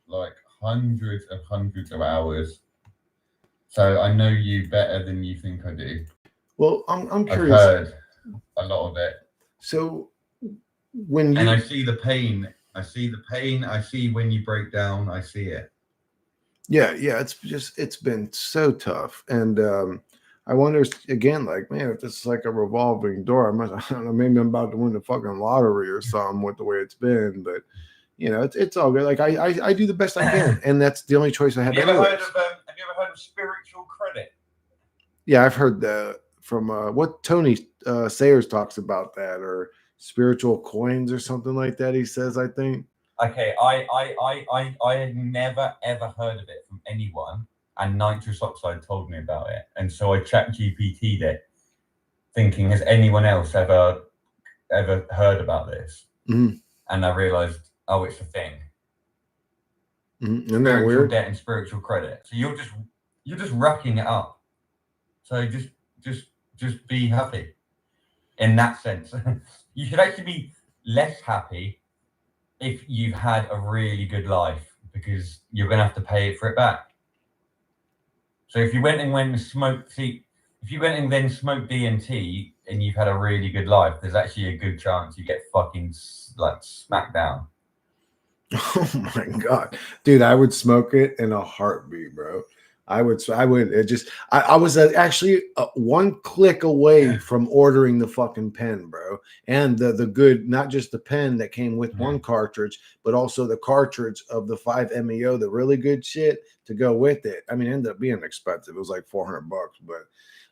like hundreds of hours. So I know you better than you think I do. Well, I'm I've curious. heard a lot of it. So when And you, I see the pain. I see the pain. I see when you break down. I see it. yeah, it's been so tough, and I wonder again, like, man, if this is like a revolving door, I don't know, maybe I'm about to win the fucking lottery or something with the way it's been, but it's all good. Like I do the best I can, and that's the only choice I have. Have you Anyways, ever heard of spiritual credit? yeah, I've heard that from what Tony Sayers talks about that, or spiritual coins or something like that. He says, I think. Okay, I had never ever heard of it from anyone, and nitrous oxide told me about it, and so I chat GPT'd it, thinking, has anyone else ever heard about this? Mm-hmm. And I realized, oh, it's a thing. Mm-hmm. Isn't that Spiritual weird? debt and spiritual credit. So you're just racking it up. So just be happy in that sense. You should actually be less happy if you've had a really good life, because you're gonna have to pay it for it back. So if you went and smoked, if you went and then smoked DMT and you've had a really good life, there's actually a good chance you get fucking like smacked down. Oh my god, dude! I would smoke it in a heartbeat, bro. I would. It just. I was actually one click away from ordering the fucking pen, bro, and the good, not just the pen that came with one cartridge, but also the cartridge of the 5-MeO, the really good shit to go with it. I mean, it ended up being expensive. It was like $400, but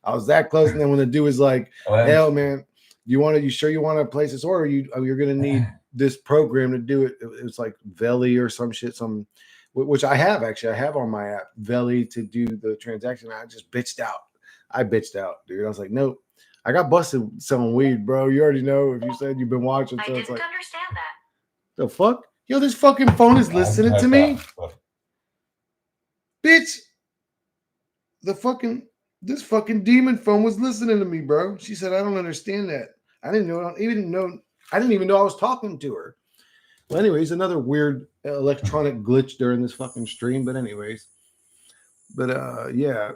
I was that close. And then when the dude was like, "Hell, man, you sure you want to place this order? You're gonna need this program to do it." It was like Veli or some shit, which I have actually. I have on my app Veli to do the transaction. I just bitched out. I bitched out, dude. I was like, nope. I got busted selling weed, bro. You already know if you said you've been watching. So it's like, understand that. the fuck? Yo, this fucking phone is listening to me, bitch. The fucking this fucking demon phone was listening to me, bro. She said, I don't understand that. I didn't even know I was talking to her. Well, anyways, another weird electronic glitch during this fucking stream. But anyways, yeah.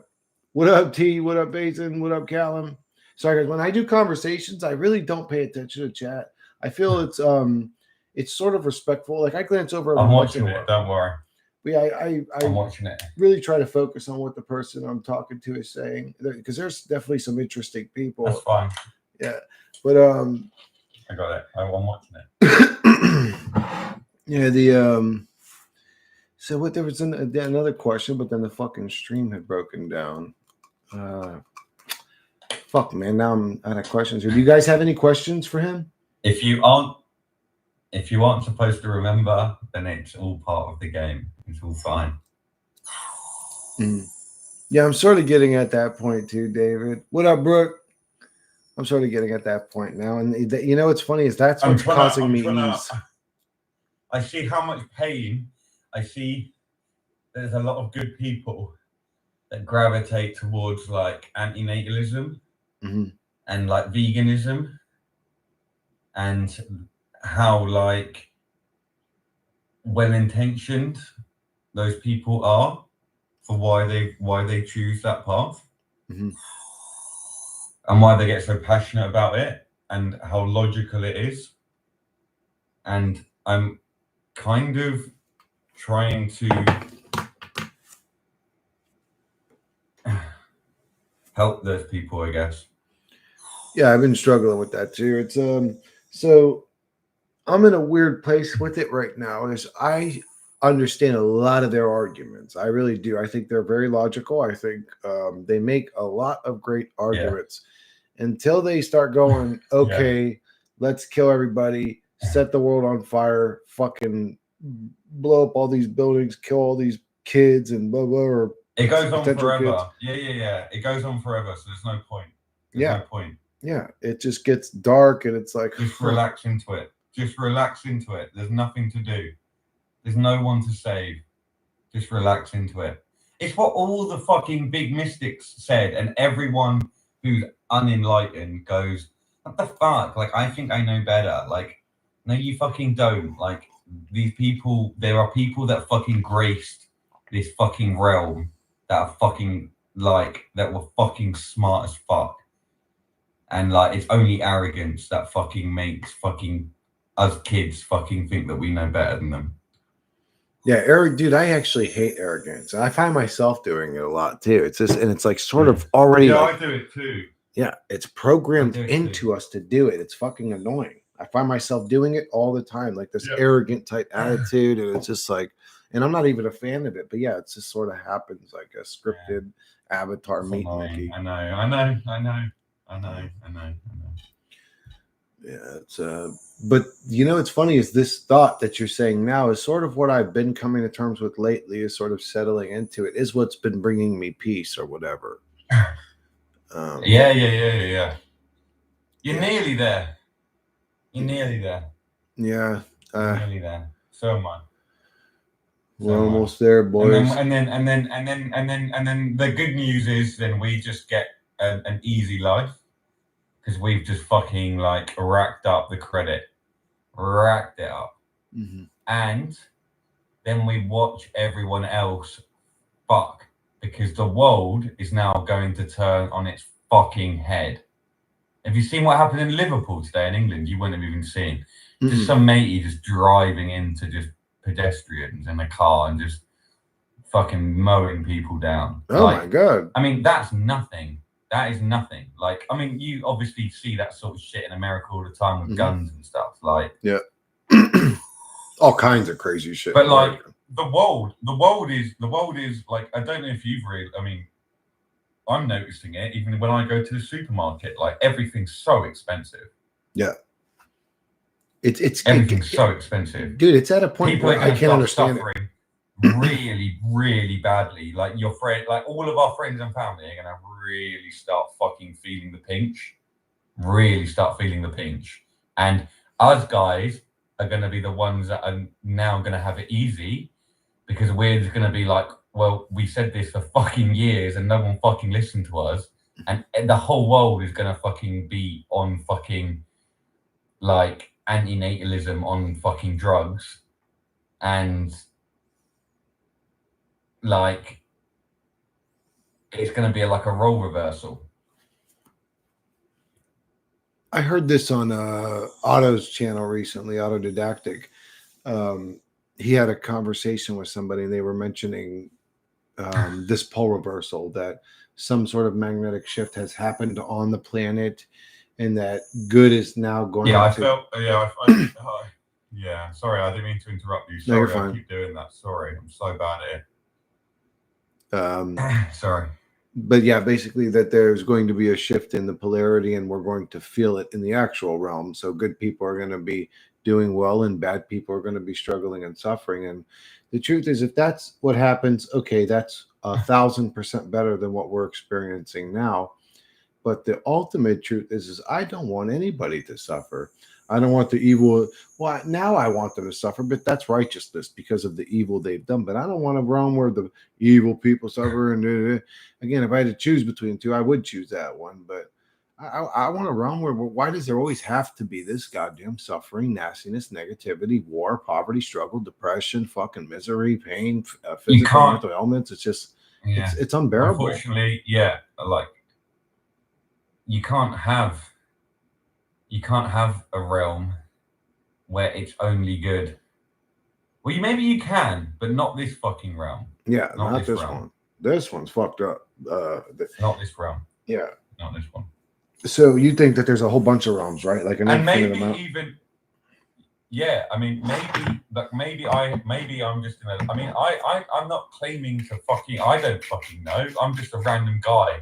What up, T? What up, Basin? What up, Callum? Sorry, guys. When I do conversations, I really don't pay attention to chat. I feel it's sort of respectful. Like I glance over. I'm watching it. Don't worry. But yeah, I'm watching it. Really try to focus on what the person I'm talking to is saying, because there's definitely some interesting people. That's fine. Yeah, but I got it. I'm watching it. Yeah, so what, there was another question, but then the fucking stream had broken down. Fuck, man, now I'm out of questions here. Do you guys have any questions for him? If you aren't supposed to remember, then it's all part of the game. It's all fine. Yeah, I'm sort of getting at that point too, David. What up, Brooke? I'm sort of getting at that point now, and you know what's funny is that's what's causing me ease. I see how much pain. I see there's a lot of good people that gravitate towards like antinatalism and like veganism, and how like well-intentioned those people are for why they choose that path, and why they get so passionate about it, and how logical it is. And I'm kind of trying to help those people, I guess. Yeah, I've been struggling with that too. It's so I'm in a weird place with it right now. I understand a lot of their arguments. I really do. I think they're very logical. I think they make a lot of great arguments until they start going, okay, let's kill everybody, set the world on fire, fucking blow up all these buildings, kill all these kids, and blah blah. Or it goes on forever. Kids. Yeah. It goes on forever, so there's no point. No point. Yeah, it just gets dark, and it's like, just relax into it. Just relax into it. There's nothing to do. There's no one to save. Just relax into it. It's what all the fucking big mystics said, and everyone who's unenlightened goes, what the fuck? Like, I think I know better. Like, no, you fucking don't. Like, these people, there are people that fucking graced this fucking realm that are fucking like that were fucking smart as fuck, and like it's only arrogance that fucking makes fucking us kids fucking think that we know better than them. Yeah, Eric, dude, I actually hate arrogance. I find myself doing it a lot too. It's just, and it's like sort of already. Yeah, like, I do it too. Yeah, it's programmed I do it into too. us to do it. It's fucking annoying. I find myself doing it all the time, like this Yeah. arrogant type attitude, and it's just like, and I'm not even a fan of it, but yeah, it just sort of happens like a scripted avatar It's meat annoying. monkey. I know. Yeah, it's but you know, it's funny is this thought that you're saying now is sort of what I've been coming to terms with lately, is sort of settling into it, is what's been bringing me peace or whatever. Yeah. You're Yeah. nearly there. You're nearly there. Yeah. You're nearly there. So am I. We're almost there, boys. And then the good news is then we just get an easy life because we've just fucking like racked up the credit, racked it up, and then we watch everyone else fuck because the world is now going to turn on its fucking head. Have you seen what happened in Liverpool today in England? You wouldn't have even seen. Just some matey just driving into just pedestrians in a car and just fucking mowing people down. Oh my god. I mean, that's nothing. That is nothing. Like, I mean, you obviously see that sort of shit in America all the time with guns and stuff. Like, yeah. All kinds of crazy shit. But like the world is like, I don't know if you've really, I mean, I'm noticing it even when I go to the supermarket, like everything's so expensive. Yeah. It's everything's so expensive. Dude, it's at a point people where I can't understand suffering really, really badly. Like your friend, like all of our friends and family are gonna really start fucking feeling the pinch. Really start feeling the pinch. And us guys are gonna be the ones that are now gonna have it easy because we're just gonna be like, well, we said this for fucking years and no one fucking listened to us. And the whole world is gonna fucking be on fucking like antinatalism on fucking drugs, and like it's going to be like a role reversal. I heard this on Otto's channel recently, Autodidactic. He had a conversation with somebody and they were mentioning this pole reversal, that some sort of magnetic shift has happened on the planet and that good is now going yeah, sorry, I didn't mean to interrupt you. No, you're Sorry, fine. I keep doing that. Sorry, I'm so bad at it. Sorry. But yeah, basically that there's going to be a shift in the polarity and we're going to feel it in the actual realm. So good people are going to be doing well and bad people are going to be struggling and suffering. And the truth is, if that's what happens, okay, that's 1,000% better than what we're experiencing now. But the ultimate truth is I don't want anybody to suffer. I don't want the evil. Well, now I want them to suffer, but that's righteousness because of the evil they've done. But I don't want a realm where the evil people suffer. And again, if I had to choose between the two, I would choose that one. But I want a realm where, why does there always have to be this goddamn suffering, nastiness, negativity, war, poverty, struggle, depression, fucking misery, pain, physical, mental ailments? It's just, it's unbearable. Unfortunately, yeah, like you can't have a realm where it's only good. Well, maybe you can, but not this fucking realm. Yeah, not this one. This one's fucked up. Not this realm. Yeah, not this one. So you think that there's a whole bunch of realms, right? Like an infinite amount. Even. Yeah, I mean, maybe I'm just gonna. I mean, I'm not claiming to fucking. I don't fucking know. I'm just a random guy,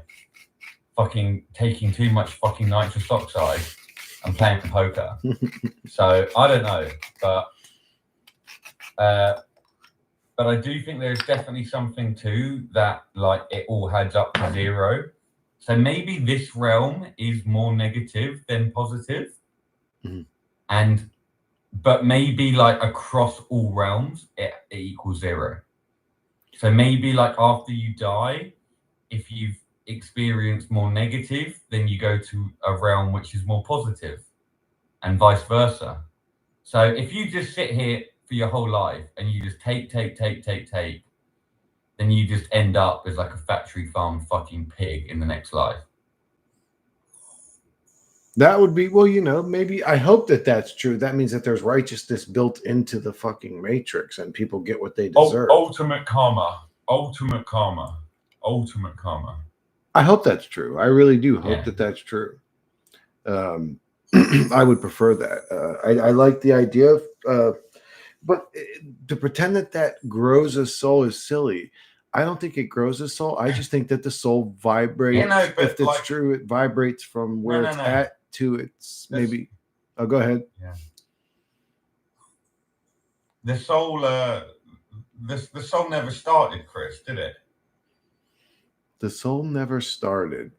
fucking taking too much fucking nitrous oxide and playing poker. So I don't know, but I do think there's definitely something to that. Like it all adds up to zero. So maybe this realm is more negative than positive, but maybe like across all realms it equals zero. So maybe like after you die, if you've experienced more negative, then you go to a realm which is more positive, and vice versa. So if you just sit here for your whole life, and you just take, then you just end up as like a factory farm fucking pig in the next life. That would be, well, maybe I hope that that's true. That means that there's righteousness built into the fucking matrix and people get what they deserve. Ultimate karma. Ultimate karma. Ultimate karma. I hope that's true. I really do hope that that's true. I would prefer that. I like the idea of, but to pretend that grows a soul is silly. I don't think it grows a soul. I just think that the soul vibrates. If it's true, it vibrates from where it's at to its maybe. Oh, go ahead. Yeah. The soul, the soul never started, Chris, did it? The soul never started.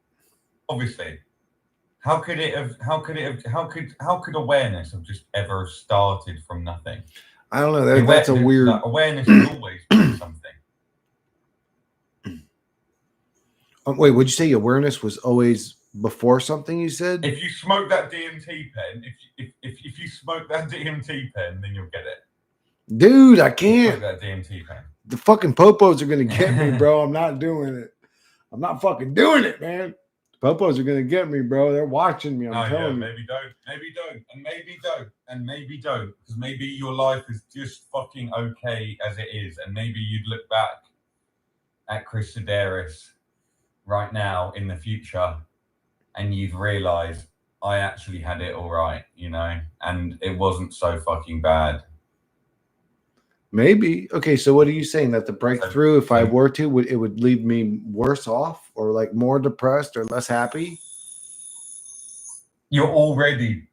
Obviously. How could awareness have just ever started from nothing? I don't know. That's a weird. Awareness has always been something. Wait, would you say awareness was always before something? You said if you smoke that DMT pen, if you smoke that DMT pen, then you'll get it. Dude, I can't. Smoke that DMT pen. The fucking popos are gonna get me, bro. I'm not doing it. I'm not fucking doing it, man. The popos are gonna get me, bro. They're watching me. I'm telling you. Maybe don't, and maybe don't, because maybe your life is just fucking okay as it is, and maybe you'd look back at Chris Sedaris right now in the future, and you'd realize I actually had it all right, and it wasn't so fucking bad. Maybe. Okay, so what are you saying? That the breakthrough, if I were to, it would leave me worse off, or like more depressed, or less happy? You're already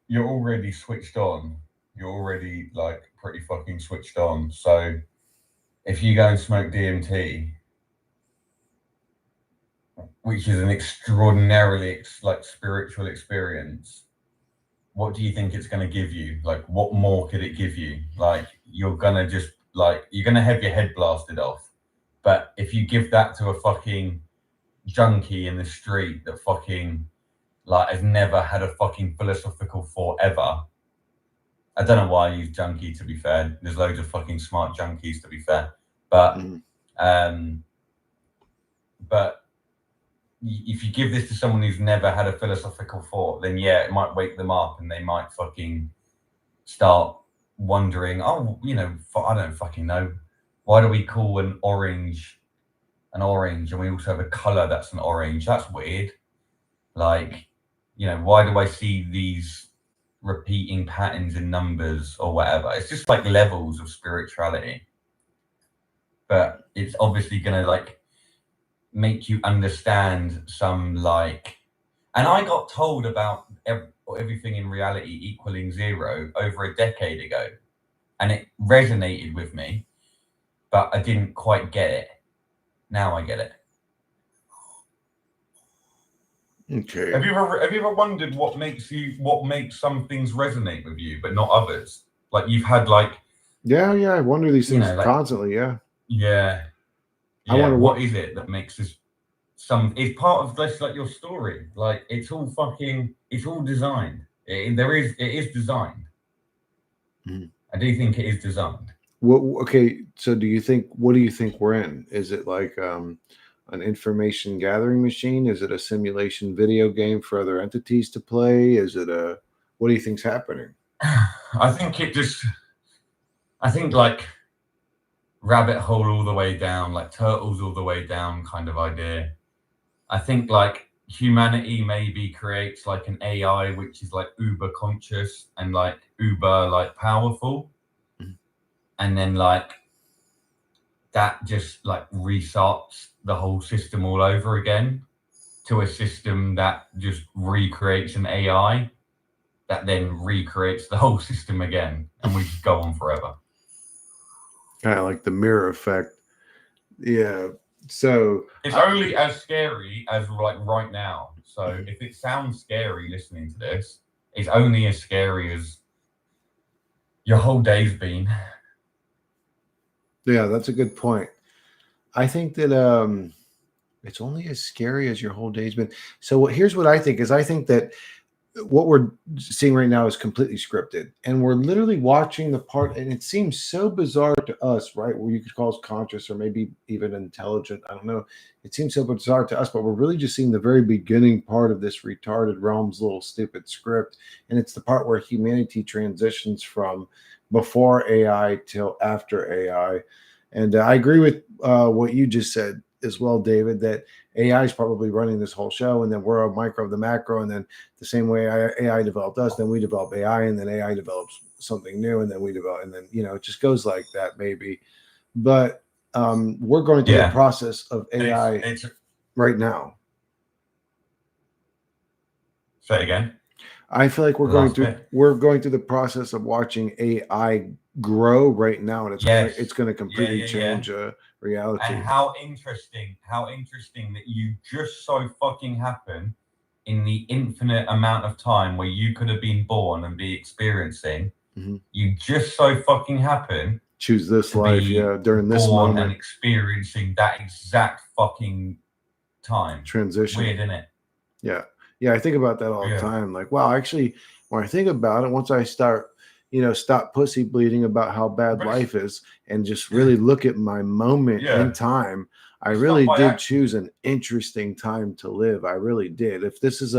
switched on. You're already like pretty fucking switched on. So if you go and smoke DMT, which is an extraordinarily like spiritual experience, what do you think it's going to give you? Like, what more could it give you? Like, you're gonna just you're gonna have your head blasted off. But if you give that to a fucking junkie in the street that fucking has never had a fucking philosophical thought ever. I don't know why I use junkie, to be fair. There's loads of fucking smart junkies, to be fair. But if you give this to someone who's never had a philosophical thought, then yeah, it might wake them up and they might fucking start wondering, I don't fucking know. Why do we call an orange and we also have a color that's an orange? That's weird. Like, why do I see these repeating patterns in numbers or whatever? It's just like levels of spirituality. But it's obviously going to make you understand some and I got told about everything in reality equaling zero over a decade ago, and it resonated with me, but I didn't quite get it. Now I get it. Okay. Have you ever wondered what makes some things resonate with you but not others? Like, you've had yeah, I wonder these things constantly. Yeah. I wonder what is it that makes this it's part of this, your story. It's all designed. It is designed. I do think it is designed. Okay, so what do you think we're in? Is it like an information gathering machine? Is it a simulation video game for other entities to play? Is it what do you think's happening? I think rabbit hole all the way down, like turtles all the way down kind of idea. I think humanity maybe creates an AI which is uber conscious and uber powerful, and then that just restarts the whole system all over again to a system that just recreates an AI that then recreates the whole system again, and we just go on forever. Kind of like the mirror effect. Yeah. So it's only as scary as right now. So if it sounds scary listening to this, it's only as scary as your whole day's been. Yeah, that's a good point. I think that it's only as scary as your whole day's been. So here's what I think is, I think that what we're seeing right now is completely scripted, and we're literally watching the part, and it seems so bizarre to us, right? Where you could call us conscious or maybe even intelligent. I don't know. It seems so bizarre to us, but we're really just seeing the very beginning part of this retarded realm's little stupid script, and it's the part where humanity transitions from before AI till after AI. And I agree with what you just said as well, David, that AI is probably running this whole show, and then we're a micro of the macro, and then the same way AI developed us, then we develop AI, and then AI develops something new, and then we develop, and then it just goes like that, maybe. But we're going through the process of AI right now. Say it again. I feel like we're going through the process of watching AI grow right now, and it's going to completely change reality. And how interesting that you just so fucking happen in the infinite amount of time where you could have been born and be experiencing, you just so fucking happen choose this life, during this moment and experiencing that exact fucking time transition. Weird, isn't it? Yeah, I think about that all the time. Like, wow, actually, when I think about it, once I start, stop pussy bleeding about how bad life is and just really look at my moment in time, I really did choose an interesting time to live. I really did. If this is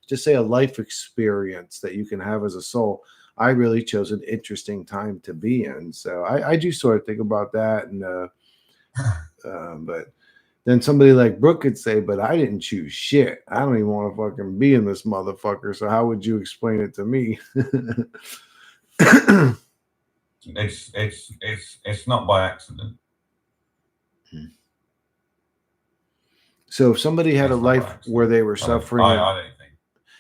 just say a life experience that you can have as a soul, I really chose an interesting time to be in. So I do sort of think about that. And, but then somebody like Brooke could say, but I didn't choose shit. I don't even want to fucking be in this motherfucker. So how would you explain it to me? It's not by accident. So if somebody had a life where they were suffering, I don't think.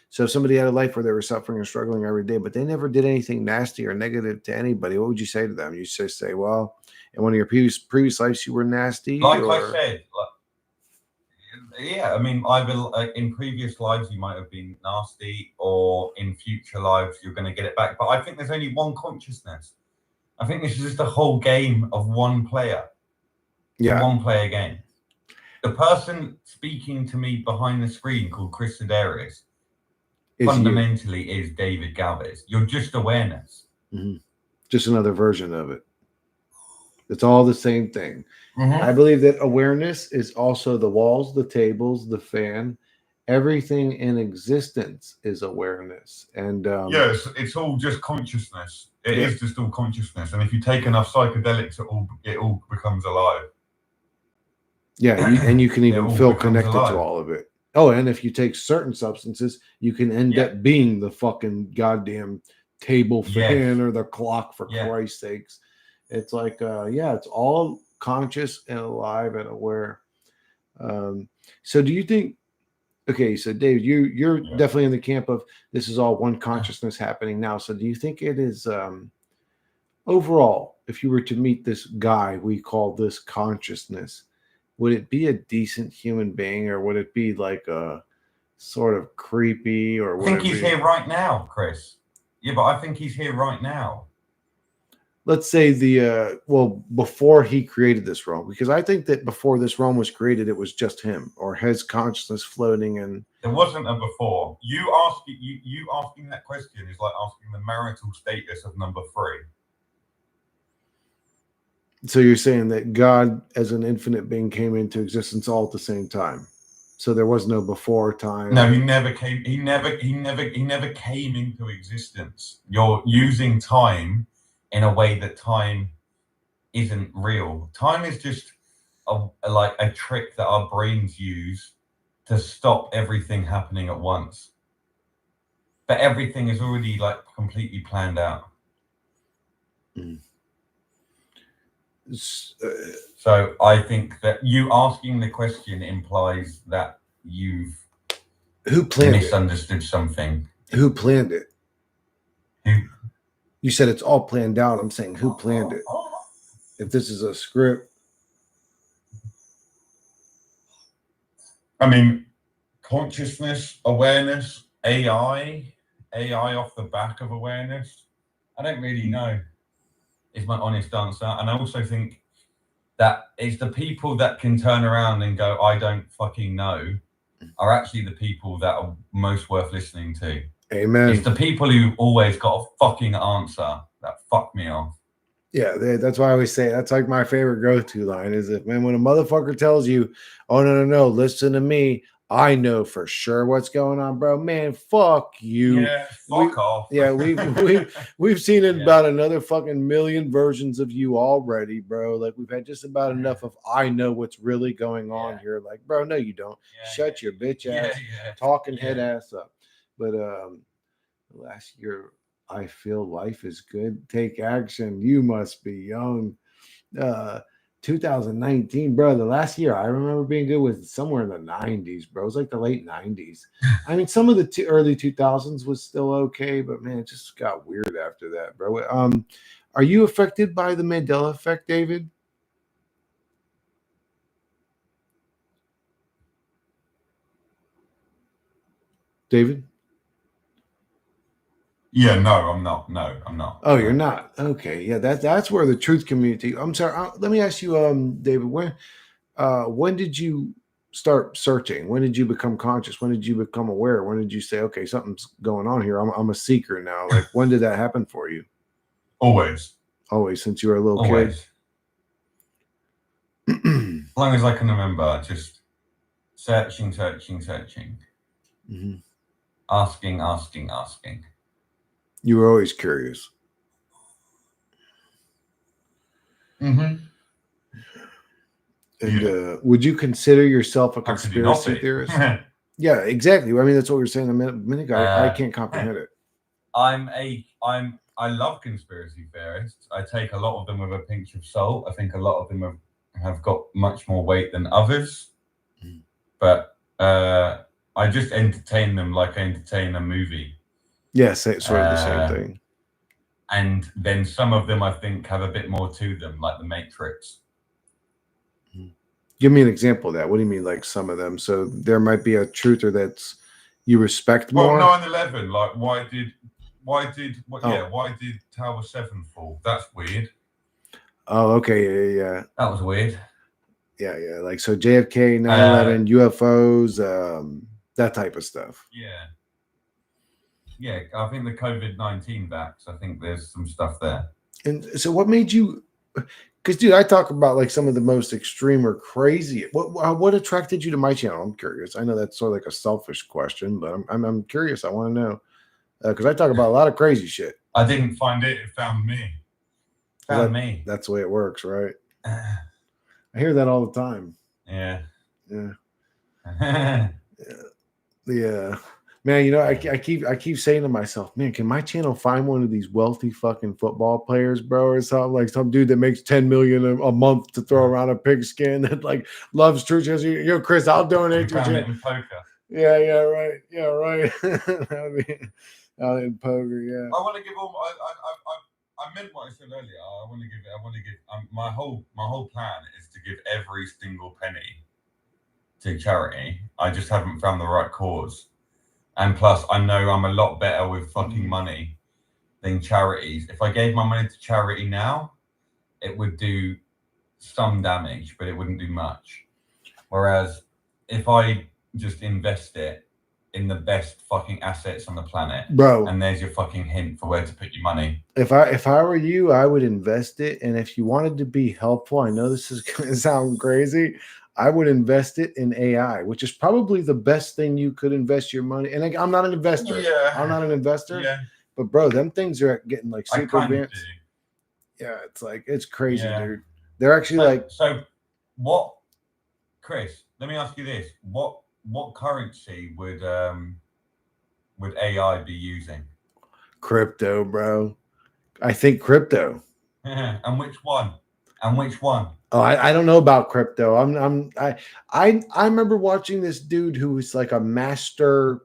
So if somebody had a life where they were suffering and struggling every day, but they never did anything nasty or negative to anybody, what would you say to them? You just say, well, in one of your previous lives, you were nasty. Like I said, I mean, either in previous lives you might have been nasty, or in future lives you're going to get it back. But I think there's only one consciousness. I think this is just a whole game of one player. Yeah, one player game. The person speaking to me behind the screen, called Chris Sedaris, fundamentally is David Galvez. You're just awareness. Just another version of it. It's all the same thing. I believe that awareness is also the walls, the tables, the fan. Everything in existence is awareness. And yes, it's all just consciousness. It is just all consciousness. And if you take enough psychedelics, it all becomes alive. Yeah, and you can even feel connected to all of it. Oh, and if you take certain substances, you can end up being the fucking goddamn table fan or the clock, for Christ's sakes. It's like, it's all conscious and alive and aware. So do you think, okay, so Dave, you're definitely in the camp of this is all one consciousness happening now. So do you think it is, overall, if you were to meet this guy we call this consciousness, would it be a decent human being, or would it be like a sort of creepy? Or I think he's here right now, Chris. Yeah, but I think he's here right now. Let's say before he created this realm, because I think that before this realm was created, it was just him, or his consciousness floating. And there wasn't a before. You asking that question is like asking the marital status of number 3. So you're saying that God, as an infinite being, came into existence all at the same time. So there was no before time. No, he never came. He never came into existence. You're using time in a way that time isn't real. Time is just like a trick that our brains use to stop everything happening at once. But everything is already like completely planned out. So I think that you asking the question implies that you've misunderstood something. Who planned it? You said it's all planned out. I'm saying, who planned it? If this is a script. I mean, consciousness, awareness, AI off the back of awareness. I don't really know, is my honest answer. And I also think that it's the people that can turn around and go, I don't fucking know, are actually the people that are most worth listening to. Amen. It's the people who always got a fucking answer that fuck me off. Yeah, that's why I always say that's like my favorite go-to line is if, man, when a motherfucker tells you, oh no, listen to me, I know for sure what's going on, bro. Man, fuck you. Yeah, fuck off. Yeah, we've seen it Yeah. about another fucking million versions of you already, bro. Like we've had just about enough of I know what's really going on Yeah. here. Like, bro, no, you don't. Yeah, Shut your bitch ass, yeah. talking head Yeah. ass up. But last year, I feel life is good. Take action. You must be young. 2019, bro. The last year I remember being good was somewhere in the 90s, bro. It was like the late 90s. I mean, some of the early 2000s was still okay, but man, it just got weird after that, bro. Are you affected by the Mandela effect, David? David? Yeah, no, I'm not. No, I'm not. Oh, No. you're not. Okay, yeah, that's where the truth community. I'm sorry. Let me ask you, David, when did you start searching? When did you become conscious? When did you become aware? When did you say, okay, something's going on here? I'm a seeker now. Like, when did that happen for you? Always. Always, since you were a little Always. kid. As long as I can remember, just searching. Mm-hmm. Asking. You were always curious. Mm-hmm. And would you consider yourself a How could you not conspiracy be? theorist? Yeah, exactly. I mean, that's what we were saying a minute ago. I can't comprehend it. I love conspiracy theorists. I take a lot of them with a pinch of salt. I think a lot of them have got much more weight than others. Mm. But I just entertain them like I entertain a movie. Yeah, sort of the same thing. And then some of them I think have a bit more to them, like The Matrix. Give me an example of that. What do you mean, like some of them? So there might be a truther that's you respect more. 9/11. Like, why did Tower 7 fall? That's weird. Oh, okay, yeah. That was weird. Yeah. Like so, JFK, 9/11, UFOs, that type of stuff. Yeah. I think the COVID-19 vax. I think there's some stuff there. And so, what made you? Because, dude, I talk about like some of the most extreme or crazy. What attracted you to my channel? I'm curious. I know that's sort of like a selfish question, but I'm curious. I want to know because I talk about a lot of crazy shit. I didn't find it; it found me. Me. That's the way it works, right? I hear that all the time. Yeah. Yeah. Man, you know, I keep saying to myself, man, can my channel find one of these wealthy fucking football players, bro, or something like some dude that makes 10 million a month to throw around a pigskin that like loves church? Yo, Chris, I'll donate to your channel. Poker. Yeah, right. Out in poker, yeah. I want to give all. I meant what I said earlier. I want to give. My whole plan is to give every single penny to charity. I just haven't found the right cause. And plus, I know I'm a lot better with fucking money than charities. If I gave my money to charity now, it would do some damage, but it wouldn't do much. Whereas if I just invest it in the best fucking assets on the planet, bro, and there's your fucking hint for where to put your money. If I were you, I would invest it. And if you wanted to be helpful, I know this is going to sound crazy. I would invest it in AI, which is probably the best thing you could invest your money. And I'm not an investor. Yeah. I'm not an investor. Yeah. But bro, them things are getting like super advanced. Yeah, it's crazy, dude. They're actually so what, Chris, let me ask you this. What currency would AI be using? Crypto, bro. I think crypto. And which one? Oh, I don't know about crypto. I remember watching this dude who was like a master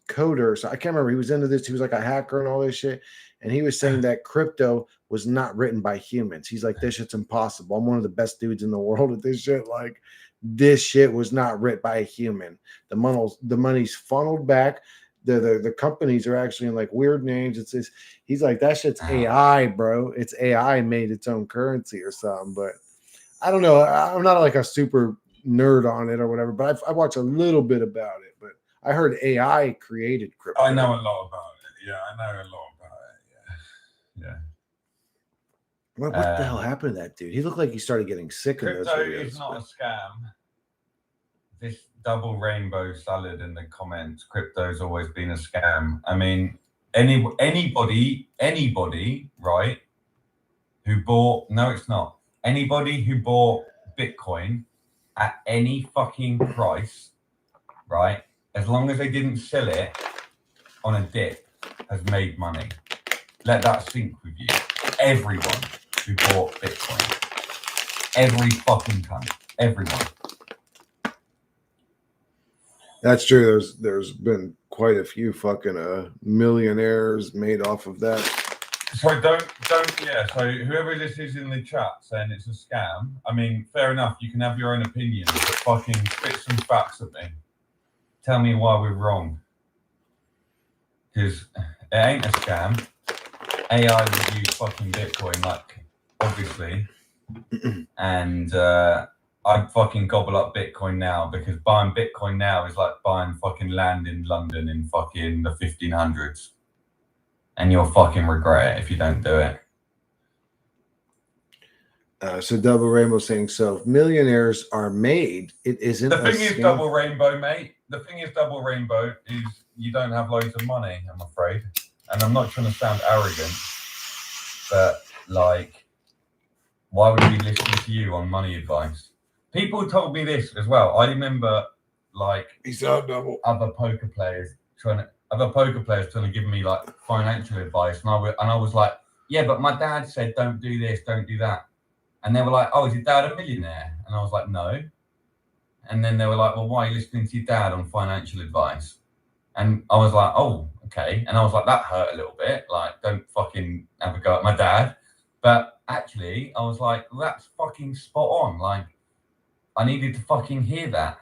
coder. So I can't remember. He was into this. He was like a hacker and all this shit. And he was saying that crypto was not written by humans. He's like, this shit's impossible. I'm one of the best dudes in the world at this shit. Like, this shit was not written by a human. The money's funneled back. The companies are actually in like weird names. It's this. He's like, that shit's AI, bro. It's AI made its own currency or something. But I don't know. I'm not like a super nerd on it or whatever. But I watch a little bit about it. But I heard AI created crypto. I know a lot about it. Yeah, I know a lot about it. Yeah. What the hell happened to that dude? He looked like he started getting sick in those Crypto videos. is not a scam. This double rainbow salad in the comments. Crypto's always been a scam. I mean, anybody, right? Who bought? No, it's not. Anybody who bought Bitcoin at any fucking price, right? As long as they didn't sell it on a dip, has made money. Let that sink with you. Everyone who bought Bitcoin, every fucking cunt, everyone. That's true. There's been quite a few fucking millionaires made off of that. So don't yeah. So whoever this is in the chat saying it's a scam, I mean, fair enough. You can have your own opinion, but fucking spit some facts at me. Tell me why we're wrong. Because it ain't a scam. AI would use fucking Bitcoin, like, obviously. And I'd fucking gobble up Bitcoin now, because buying Bitcoin now is like buying fucking land in London in fucking the 1500s. And you'll fucking regret it if you don't do it. So Double Rainbow saying, so if millionaires are made, it isn't the a thing is scam. Double Rainbow, mate. The thing is Double Rainbow is you don't have loads of money, I'm afraid. And I'm not trying to sound arrogant, but like, why would we listen to you on money advice? People told me this as well. I remember like other poker players trying to give me like financial advice, and I was like, yeah, but my dad said don't do this, don't do that. And they were like, oh, is your dad a millionaire? And I was like, no. And then they were like, well, why are you listening to your dad on financial advice? And I was like, oh, okay. And I was like, that hurt a little bit. Like, don't fucking have a go at my dad. But actually, I was like, well, that's fucking spot on. Like, I needed to fucking hear that.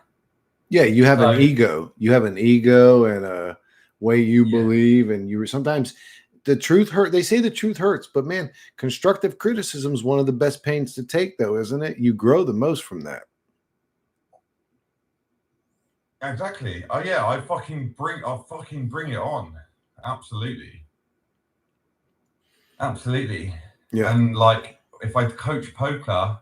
Yeah, you have an ego. You have an ego and a way you believe, and you sometimes the truth hurt. They say the truth hurts, but man, constructive criticism is one of the best pains to take, though, isn't it? You grow the most from that. Exactly. Oh yeah, I fucking bring it on. Absolutely. Yeah. And like, if I coach poker,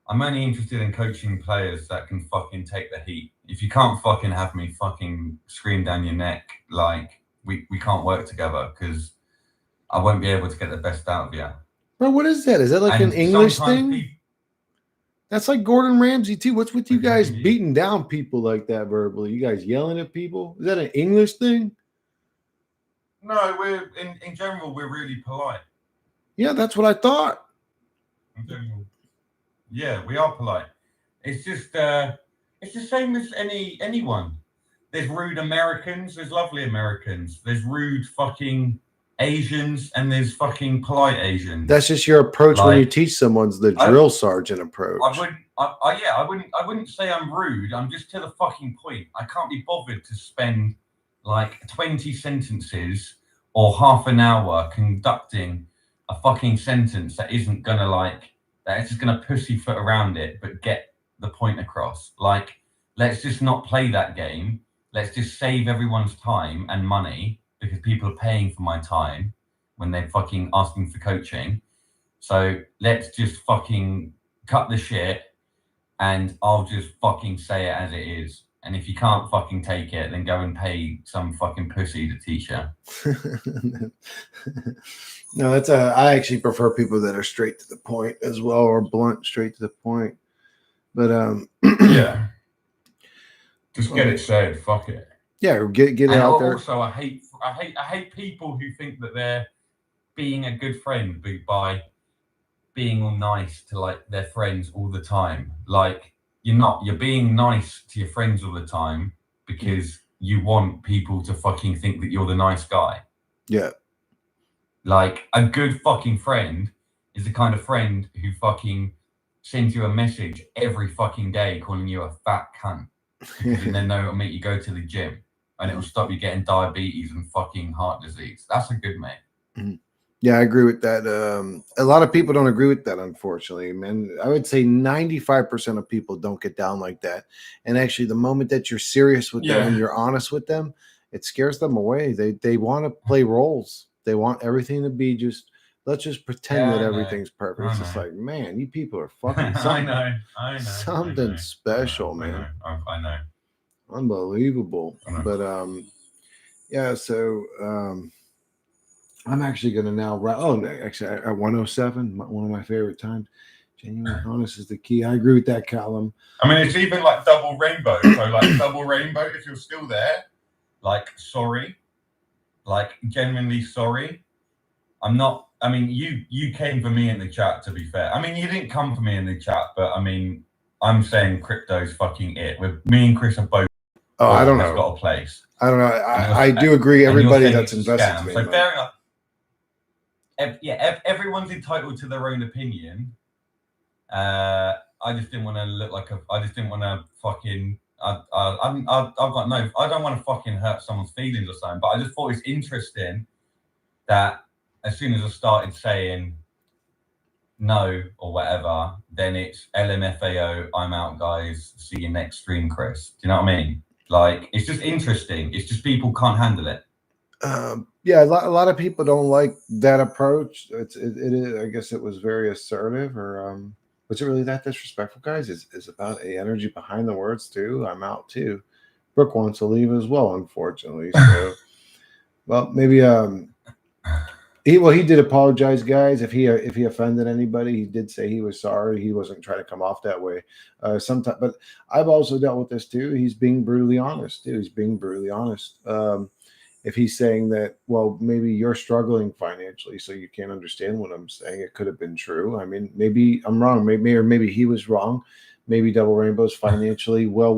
I'm only interested in coaching players that can fucking take the heat. If you can't fucking have me fucking scream down your neck, like we can't work together, because I won't be able to get the best out of you. Bro, what is that? Is that like an English thing? That's like Gordon Ramsay too. What's with you guys beating down people like that verbally? You guys yelling at people? Is that an English thing? No, we're in general, we're really polite. Yeah, that's what I thought. In general. Yeah, we are polite. It's just it's the same as anyone. There's rude Americans, there's lovely Americans, there's rude fucking Asians, and there's fucking polite Asians. That's just your approach when you teach someone's the drill sergeant approach. I wouldn't say I'm rude. I'm just to the fucking point. I can't be bothered to spend like 20 sentences or half an hour conducting a fucking sentence that isn't gonna that is just gonna pussyfoot around it, but get the point across. Like, let's just not play that game. Let's just save everyone's time and money, because people are paying for my time when they're fucking asking for coaching. So let's just fucking cut the shit, and I'll just fucking say it as it is. And if you can't fucking take it, then go and pay some fucking pussy to teach you. No, I actually prefer people that are straight to the point as well, or blunt, straight to the point. But yeah, just get it said. Fuck it. Yeah, get it out there. Also, I hate people who think that they're being a good friend by being all nice to like their friends all the time. Like, you're not. You're being nice to your friends all the time because you want people to fucking think that you're the nice guy. Yeah. Like, a good fucking friend is the kind of friend who fucking sends you a message every fucking day calling you a fat cunt. And then it'll make you go to the gym, and it'll stop you getting diabetes and fucking heart disease. That's a good mate. Yeah, I agree with that. A lot of people don't agree with that, unfortunately, man. I would say 95% of people don't get down like that. And actually, the moment that you're serious with them and you're honest with them, it scares them away. They want to play roles. They want everything to be just, let's just pretend that I know. everything's perfect. I It's just know. like, man, you people are fucking I something, know. something special, man. I know. Unbelievable. I know. But yeah, so I'm actually going to now. Oh, actually, at 107, one of my favorite times. Genuine, honest is the key. I agree with that, Callum. I mean, it's even like double rainbow. So, like, double rainbow, if you're still there, like, sorry, like, genuinely sorry. I'm not. I mean, you came for me in the chat. To be fair, I mean, you didn't come for me in the chat, but I mean, I'm saying crypto's fucking it. With me and Chris are both. Oh, I don't know. Has got a place. I don't know. I do agree. Everybody that's invested today, so fair enough. Everyone's entitled to their own opinion. I just didn't want to look like a. I just didn't want to fucking. I've got no. I don't want to fucking hurt someone's feelings or something. But I just thought it's interesting that as soon as I started saying no or whatever, then it's LMFAO. I'm out, guys. See you next stream, Chris. Do you know what I mean? Like, it's just interesting. It's just people can't handle it. Yeah, a lot of people don't like that approach. It is. I guess it was very assertive, or was it really that disrespectful, guys? Is about a energy behind the words too. I'm out too. Brooke wants to leave as well, unfortunately. So, well, maybe he did apologize, guys. If he offended anybody, he did say he was sorry. He wasn't trying to come off that way. Sometimes, but I've also dealt with this too. He's being brutally honest, too. He's being brutally honest. If he's saying that, well, maybe you're struggling financially, so you can't understand what I'm saying. It could have been true. I mean, maybe I'm wrong. Maybe he was wrong. Maybe Double Rainbow's financially well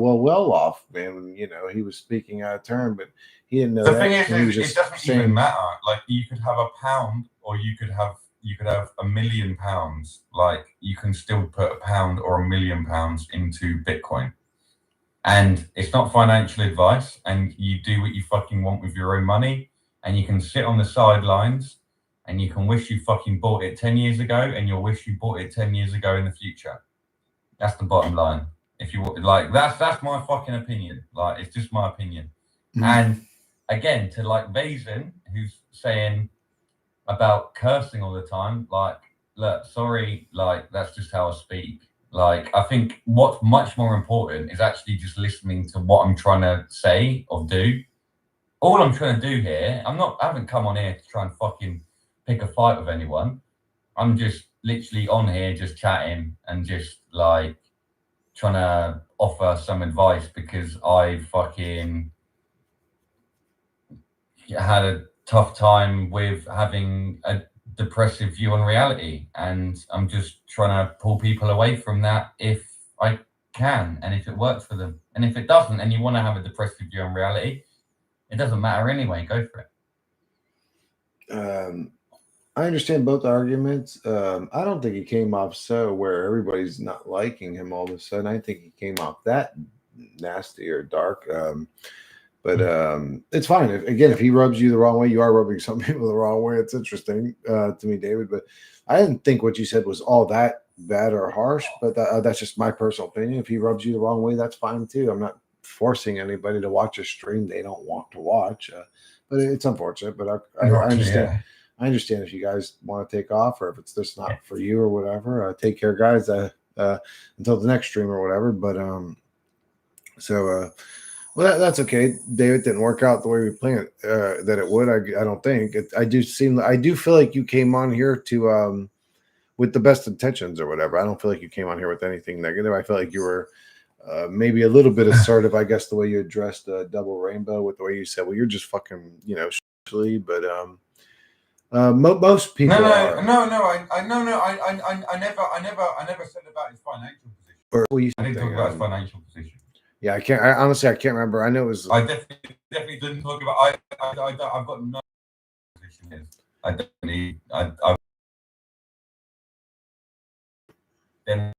off, man. You know, he was speaking out of turn, but he didn't know the that. Thing is, he was just it doesn't saying, even matter. Like, you could have £1, or you could have £1 million. Like, you can still put £1 or £1 million into Bitcoin. And it's not financial advice, and you do what you fucking want with your own money, and you can sit on the sidelines and you can wish you fucking bought it 10 years ago, and you'll wish you bought it 10 years ago in the future. That's the bottom line. If you like, that's my fucking opinion. Like, it's just my opinion. Mm-hmm. And again, to like Vazen, who's saying about cursing all the time, like, look, sorry, like, that's just how I speak. Like, I think what's much more important is actually just listening to what I'm trying to say or do. All I'm trying to do here, I haven't come on here to try and fucking pick a fight with anyone. I'm just literally on here just chatting and just like trying to offer some advice, because I fucking had a tough time with having a depressive view on reality, and I'm just trying to pull people away from that if I can, and if it works for them. And if it doesn't, and you want to have a depressive view on reality, it doesn't matter anyway. Go for it. I understand both arguments. I don't think he came off so where everybody's not liking him all of a sudden. I think he came off that nasty or dark. But it's fine. If he rubs you the wrong way, you are rubbing some people the wrong way. It's interesting to me, David. But I didn't think what you said was all that bad or harsh. But that's just my personal opinion. If he rubs you the wrong way, that's fine too. I'm not forcing anybody to watch a stream they don't want to watch. But it's unfortunate. But I understand. Yeah. I understand if you guys want to take off, or if it's just not for you or whatever. Take care, guys. Until the next stream or whatever. But well, that's okay. David, didn't work out the way we planned that it would. I don't think. I do feel like you came on here to with the best intentions or whatever. I don't feel like you came on here with anything negative. I feel like you were maybe a little bit assertive. I guess the way you addressed Double Rainbow, with the way you said, "Well, you're just fucking," but most people. I never said about his financial position. I didn't talk about his financial position. Yeah, I can't. Honestly, I can't remember. I know it was. I definitely didn't talk about. I've got no position here. I definitely. I've then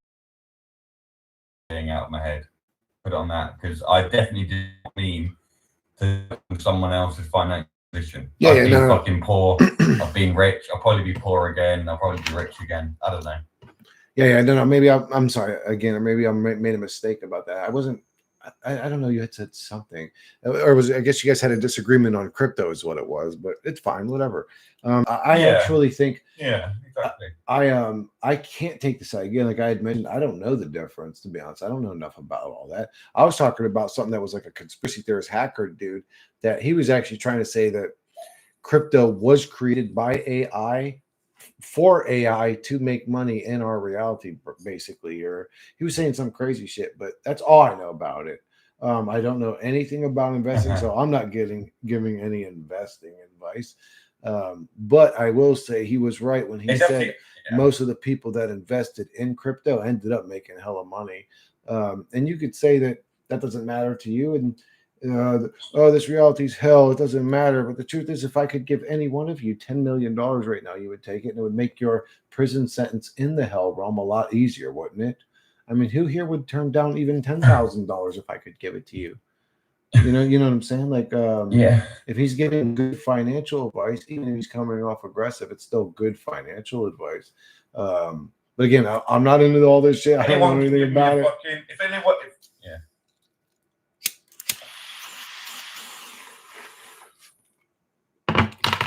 getting out of my head. Put it on that, because I definitely didn't mean to someone else's financial position. Yeah, I've been no. fucking poor. I've been rich. I'll probably be poor again. I'll probably be rich again. I don't know. Yeah, no. Maybe I'm sorry again, or maybe I made a mistake about that. I wasn't. I don't know. You had said something, or was I guess you guys had a disagreement on crypto, is what it was. But it's fine, whatever. I actually think. Yeah, exactly. I can't take the side again. Like I had mentioned, I don't know the difference. To be honest, I don't know enough about all that. I was talking about something that was like a conspiracy theorist hacker dude that he was actually trying to say that crypto was created by AI for AI to make money in our reality, basically. Or he was saying some crazy shit, but that's all I know about it. I don't know anything about investing, so I'm not giving any investing advice. But I will say he was right when he said most of the people that invested in crypto ended up making hella money. And you could say that doesn't matter to you, and this reality's hell, it doesn't matter. But the truth is, if I could give any one of you $10 million right now, you would take it, and it would make your prison sentence in the hell realm a lot easier, wouldn't it? I mean, who here would turn down even $10,000 if I could give it to you? You know what I'm saying? Like, if he's giving good financial advice, even if he's coming off aggressive, it's still good financial advice. But again, I'm not into all this shit. I don't know anything about it.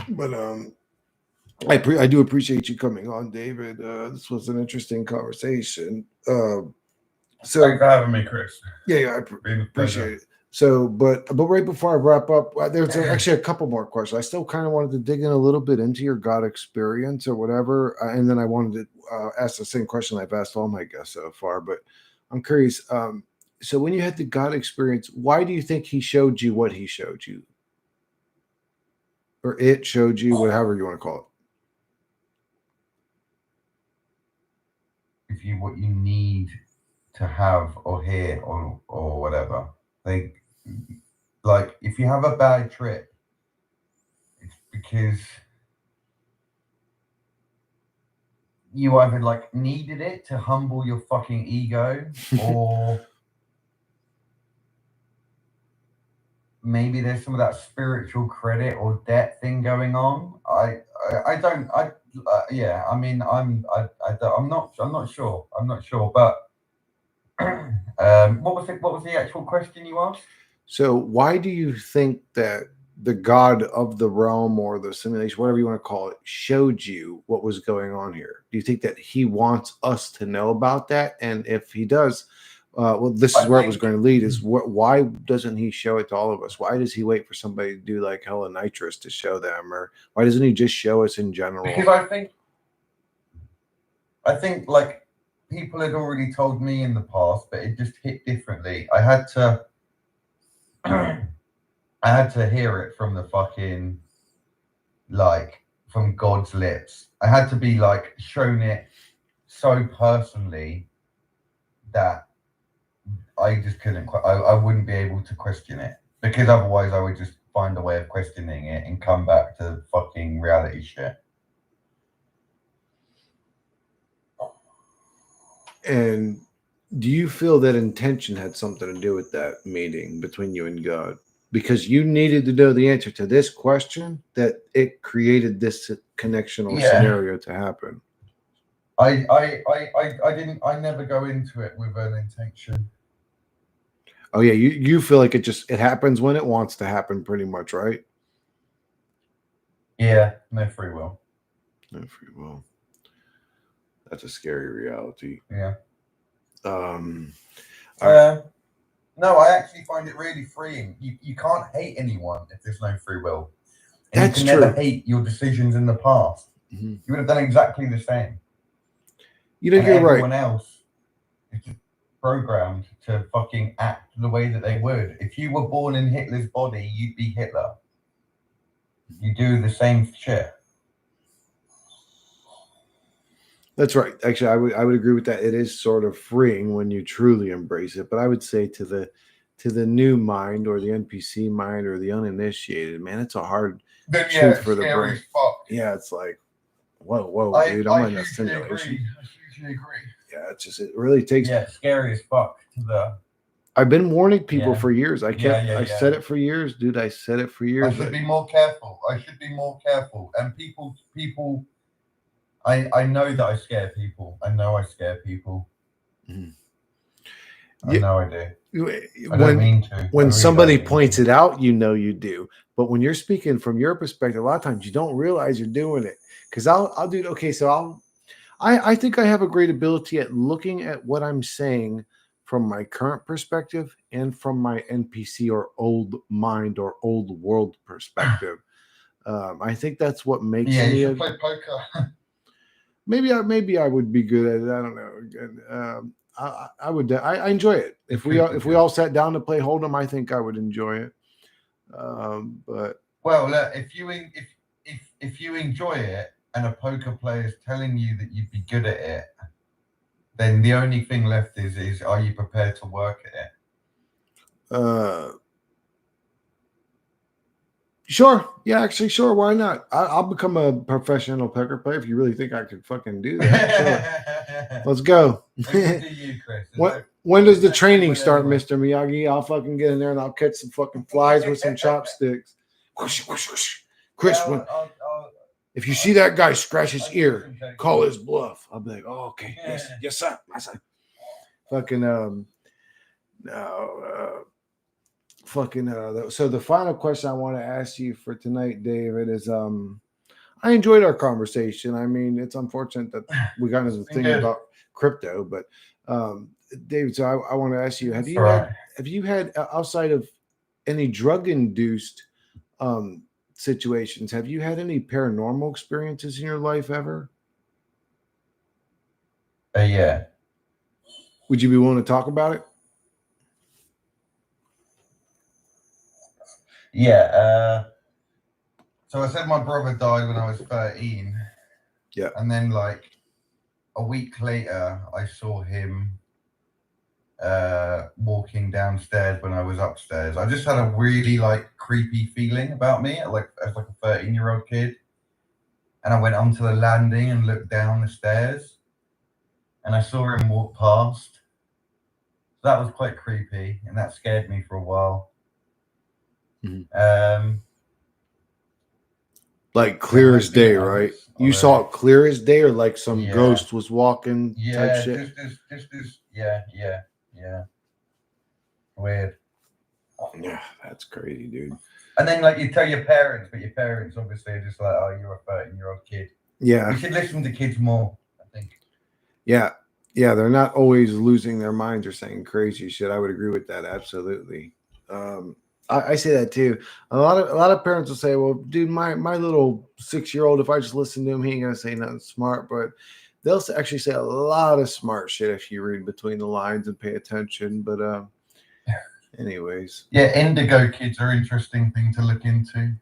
But I do appreciate you coming on, David. This was an interesting conversation. So thanks for having me, Chris. Yeah, I appreciate it. So, but right before I wrap up, there's actually a couple more questions. I still kind of wanted to dig in a little bit into your God experience or whatever, and then I wanted to ask the same question I've asked all my guests so far. But I'm curious. So, when you had the God experience, why do you think He showed you what He showed you, or it showed you, whatever you want to call it? If you what you need to have or hear or whatever, like if you have a bad trip, it's because you either like needed it to humble your fucking ego, or maybe there's some of that spiritual credit or debt thing going on. Yeah. I mean, I'm not sure. But what was the actual question you asked? So why do you think that the God of the realm or the simulation, whatever you want to call it, showed you what was going on here? Do you think that He wants us to know about that? And if He does, well, this is where it was going to lead, is why doesn't He show it to all of us? Why does He wait for somebody to do like hella nitrous to show them? Or why doesn't He just show us in general? Because I think like people had already told me in the past, but it just hit differently. I had to hear it from the fucking, like, from God's lips. I had to be like shown it so personally that I just couldn't. I wouldn't be able to question it, because otherwise I would just find a way of questioning it and come back to fucking reality shit. And do you feel that intention had something to do with that meeting between you and God? Because you needed to know the answer to this question, that it created this connection or scenario to happen. I never go into it with an intention. Oh yeah, you feel like it happens when it wants to happen, pretty much, right? Yeah, no free will. No free will. That's a scary reality. Yeah. No, I actually find it really freeing. You can't hate anyone if there's no free will. And that's you can true. never hate your decisions in the past. Mm-hmm. You would have done exactly the same. You're right. Everyone else is just programmed to fucking act the way that they would. If you were born in Hitler's body, you'd be Hitler. You do the same shit. That's right. Actually, I would agree with that. It is sort of freeing when you truly embrace it. But I would say to the new mind or the NPC mind or the uninitiated, man, it's a hard truth for the brain. Yeah, it's like, whoa, dude, I'm in a simulation. I usually agree. Yeah, it really takes. Yeah, scary as fuck to I've been warning people Yeah. for years. I Yeah. said it for years, dude. I said it for I years. should be more careful. And people, I know that I scare people. I know I scare people. Mhm. I know I do. I don't When mean to. I when really somebody don't mean points to. it out, you know you do. But when you're speaking from your perspective, a lot of times you don't realize you're doing it. Because I'll do okay. So I think I have a great ability at looking at what I'm saying from my current perspective and from my NPC or old mind or old world perspective. I think that's what makes Yeah, you me should play poker. maybe I would be good at it. I don't know. I would. I enjoy it. If we all sat down to play Hold'em, I think I would enjoy it. But Well, look, if you enjoy it and a poker player is telling you that you'd be good at it, then the only thing left is are you prepared to work at it? Sure. Yeah, actually, sure. Why not? I'll become a professional poker player if you really think I could fucking do that. Sure. Let's go. Maybe do you, Chris? When does the no training win start, anyway. Mr. Miyagi? I'll fucking get in there and I'll catch some fucking flies with some chopsticks. Whoosh, whoosh, whoosh. Chris, Yeah, if you see that guy scratch his I'll ear, do some call his bluff. I'll be like, oh, okay. Yes, sir. Yes, sir. Fucking no, so the final question I want to ask you for tonight, David, is I enjoyed our conversation. I mean, it's unfortunate that we got into the thing about crypto, but David, so I want to ask you: have you had outside of any drug induced situations? Have you had any paranormal experiences in your life ever? Yeah. Would you be willing to talk about it? Yeah. So I said my brother died when I was 13. Yeah. And then like a week later, I saw him walking downstairs when I was upstairs. I just had a really like creepy feeling about me, like as like a 13-year-old kid. And I went onto the landing and looked down the stairs, and I saw him walk past. So that was quite creepy, and that scared me for a while. Mm-hmm. Like clear as day, right? You saw it clear as day, or like some ghost was walking type shit? Yeah. Weird. Yeah, that's crazy, dude. And then like you tell your parents, but your parents obviously are just like, oh, you're a 13-year-old kid. Yeah. We should listen to kids more, I think. Yeah. Yeah, they're not always losing their minds or saying crazy shit. I would agree with that. Absolutely. I say that too. A lot of parents will say, well, dude, my little 6-year-old, if I just listen to him, he ain't gonna say nothing smart. But they'll actually say a lot of smart shit if you read between the lines and pay attention. But anyways. Yeah, indigo kids are an interesting thing to look into.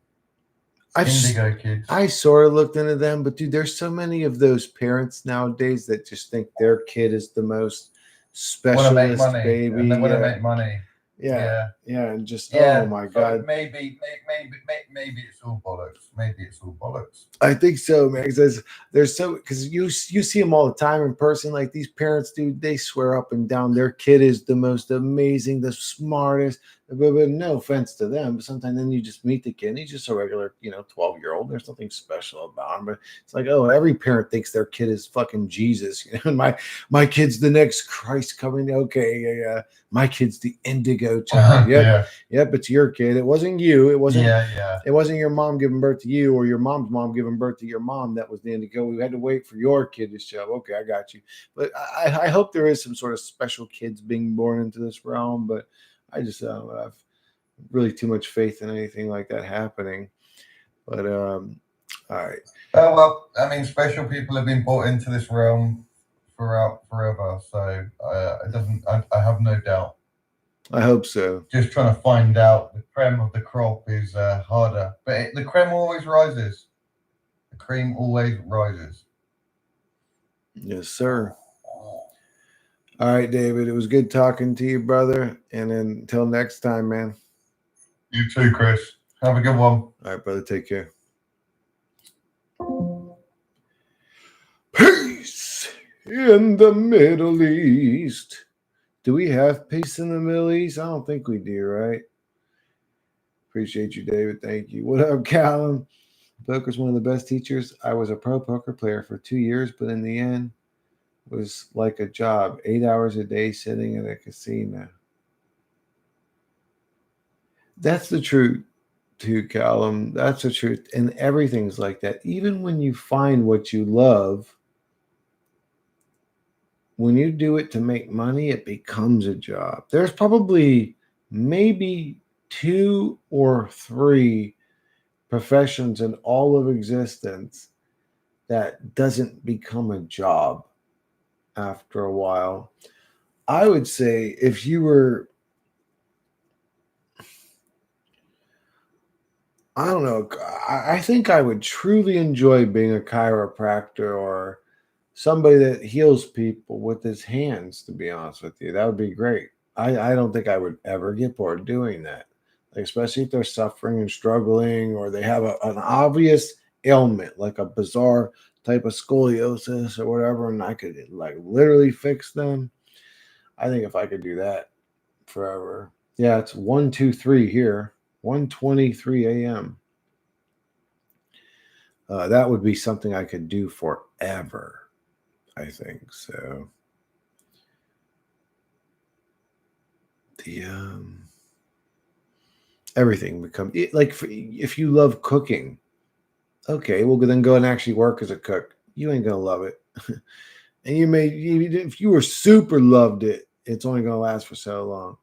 Indigo kids. I sort of looked into them, but dude, there's so many of those parents nowadays that just think their kid is the most specialist baby. And they want to make money. Yeah, and just yeah, oh my god. Maybe it's all bollocks. Maybe it's all bollocks. I think so, man. Because there's so because you see them all the time in person. Like these parents, dude, they swear up and down their kid is the most amazing, the smartest. But no offense to them, but sometimes then you just meet the kid and he's just a regular, 12-year-old. There's nothing special about him. But it's like, oh, every parent thinks their kid is fucking Jesus. And my kid's the next Christ coming. Okay, yeah. My kid's the indigo child. Yep, it's your kid. It wasn't you. It wasn't. It wasn't your mom giving birth to you or your mom's mom giving birth to your mom. That was the indigo. We had to wait for your kid to show. Okay, I got you. But I hope there is some sort of special kids being born into this realm. But I just don't have really too much faith in anything like that happening. But all right. Oh well, I mean, special people have been brought into this realm forever. So it doesn't. I have no doubt. I hope so. Just trying to find out the creme of the crop is harder, but the creme always rises. The cream always rises. Yes, sir. All right, David. It was good talking to you, brother. And then until next time, man. You too, Chris. Have a good one. All right, brother. Take care. Peace in the Middle East. Do we have peace in the Middle East? I don't think we do, right? Appreciate you, David. Thank you. What up, Callum? Poker's one of the best teachers. I was a pro poker player for 2 years, but in the end, it was like a job. 8 hours a day sitting in a casino. That's the truth, too, Callum. That's the truth. And everything's like that. Even when you find what you love, when you do it to make money, it becomes a job. There's probably maybe 2 or 3 professions in all of existence that doesn't become a job after a while. I would say if you were, I don't know, I think I would truly enjoy being a chiropractor or somebody that heals people with his hands, to be honest with you. That would be great. I don't think I would ever get bored doing that, like, especially if they're suffering and struggling or they have an obvious ailment, like a bizarre type of scoliosis or whatever, and I could like literally fix them. I think if I could do that forever. Yeah, it's 1:23 here, 1:23 a.m. That would be something I could do forever, I think. So the everything become like if you love cooking, okay, well then go and actually work as a cook. You ain't gonna love it, and if you were super loved it, it's only gonna last for so long.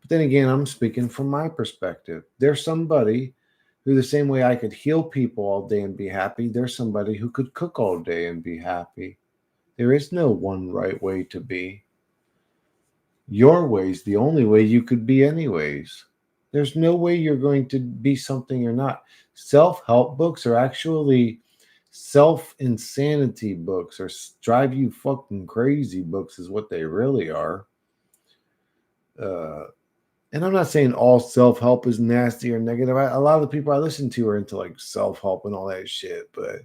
But then again, I'm speaking from my perspective. There's somebody who, the same way I could heal people all day and be happy, there's somebody who could cook all day and be happy. There is no one right way to be. Your way's the only way you could be, anyways. There's no way you're going to be something you're not. Self-help books are actually self-insanity books, or drive you fucking crazy books, is what they really are. And I'm not saying all self-help is nasty or negative. A lot of the people I listen to are into like self-help and all that shit, but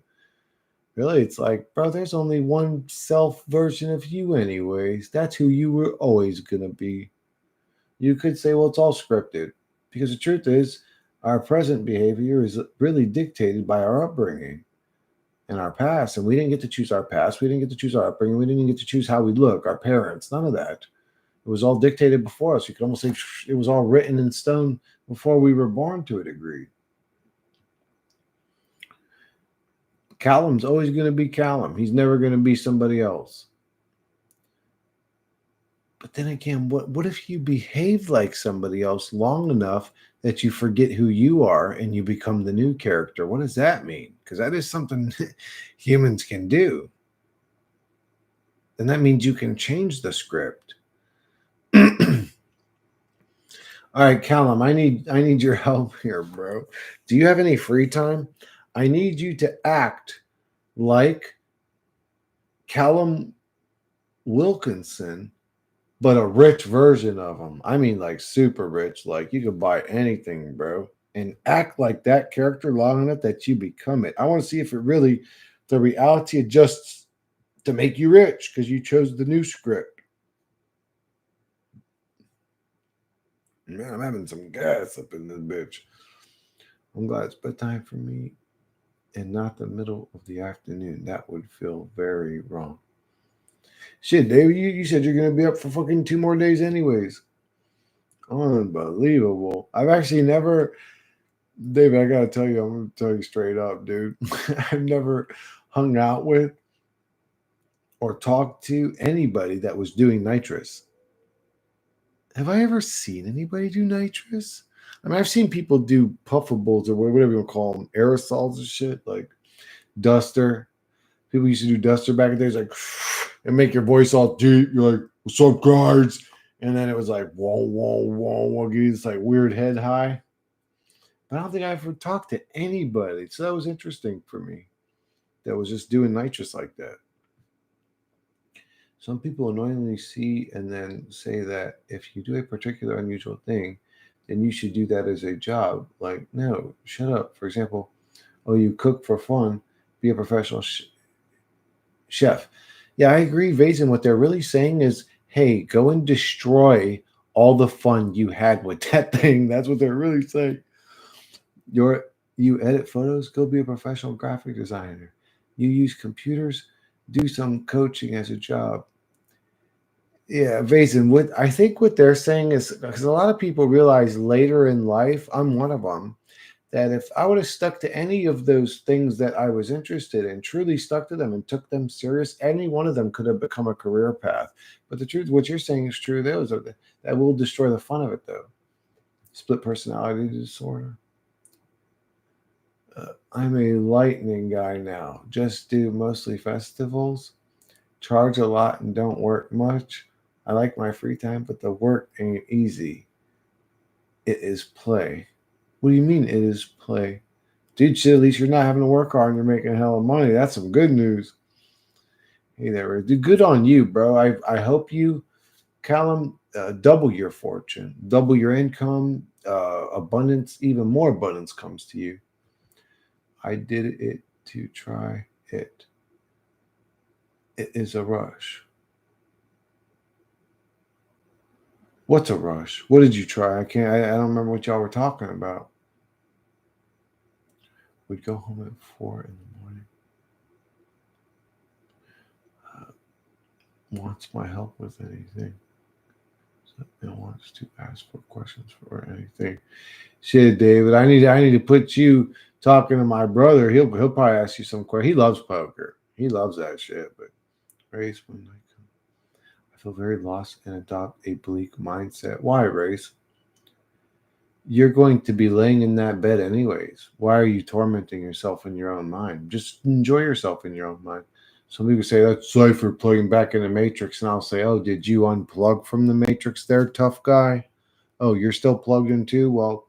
really it's like, bro, there's only one self version of you anyways. That's who you were always gonna be. You could say, well, it's all scripted, because the truth is our present behavior is really dictated by our upbringing and our past, and we didn't get to choose our past. We didn't get to choose our upbringing. We didn't even get to choose how we look, our parents, none of that. It was all dictated before us. You could almost say it was all written in stone before we were born, to a degree. Callum's always going to be Callum. He's never going to be somebody else. But then again, what if you behave like somebody else long enough that you forget who you are and you become the new character? What does that mean? Because that is something humans can do. And that means you can change the script. All right, Callum, I need your help here, bro. Do you have any free time? I need you to act like Callum Wilkinson, but a rich version of him. I mean, like super rich. Like you could buy anything, bro. And act like that character long enough that you become it. I want to see if the reality adjusts to make you rich because you chose the new script. Man, I'm having some gas up in this bitch. I'm glad it's bedtime for me and not the middle of the afternoon. That would feel very wrong. Shit, David, you said you're going to be up for fucking 2 more days anyways. Unbelievable. I've actually never, David, I got to tell you, I'm going to tell you straight up, dude. I've never hung out with or talked to anybody that was doing nitrous. Have I ever seen anybody do nitrous? I mean, I've seen people do puffables or whatever you want to call them, aerosols and shit, like duster. People used to do duster back in the days, like, and make your voice all deep. You're like, "What's up, guys?" And then it was like, "Whoa, whoa, whoa, whoa," give you this like weird head high. But I don't think I ever talked to anybody, so that was interesting for me. That was just doing nitrous like that. Some people annoyingly see and then say that if you do a particular unusual thing, then you should do that as a job. Like, no, shut up. For example, oh, you cook for fun, be a professional chef. Yeah, I agree, Vazen. What they're really saying is, hey, go and destroy all the fun you had with that thing. That's what they're really saying. You edit photos, go be a professional graphic designer. You use computers, do some coaching as a job. Yeah, Vason, what I think what they're saying is because a lot of people realize later in life, I'm one of them, that if I would have stuck to any of those things that I was interested in, truly stuck to them and took them serious, any one of them could have become a career path. But the truth, what you're saying is true. That will destroy the fun of it, though. Split personality disorder. I'm a lightning guy now. Just do mostly festivals, charge a lot, and don't work much. I like my free time, but the work ain't easy. It is play. What do you mean it is play? Dude, shit, at least you're not having to work hard and you're making a hell of money. That's some good news. Hey there, do good on you, bro. I hope you, Callum, double your fortune, double your income, abundance, even more abundance comes to you. I did it to try it. It is a rush. What's a rush? What did you try? I don't remember what y'all were talking about. We'd go home at 4 in the morning. Wants my help with anything. And wants to ask for questions for anything. Shit, David, I need to put you talking to my brother. He'll probably ask you some questions. He loves poker. He loves that shit. But race when I come, I feel very lost and adopt a bleak mindset. Why, Race? You're going to be laying in that bed anyways. Why are you tormenting yourself in your own mind? Just enjoy yourself in your own mind. Some people say that's Cypher plugging back in the Matrix, and I'll say, oh, did you unplug from the Matrix there, tough guy? Oh, you're still plugged in too? Well,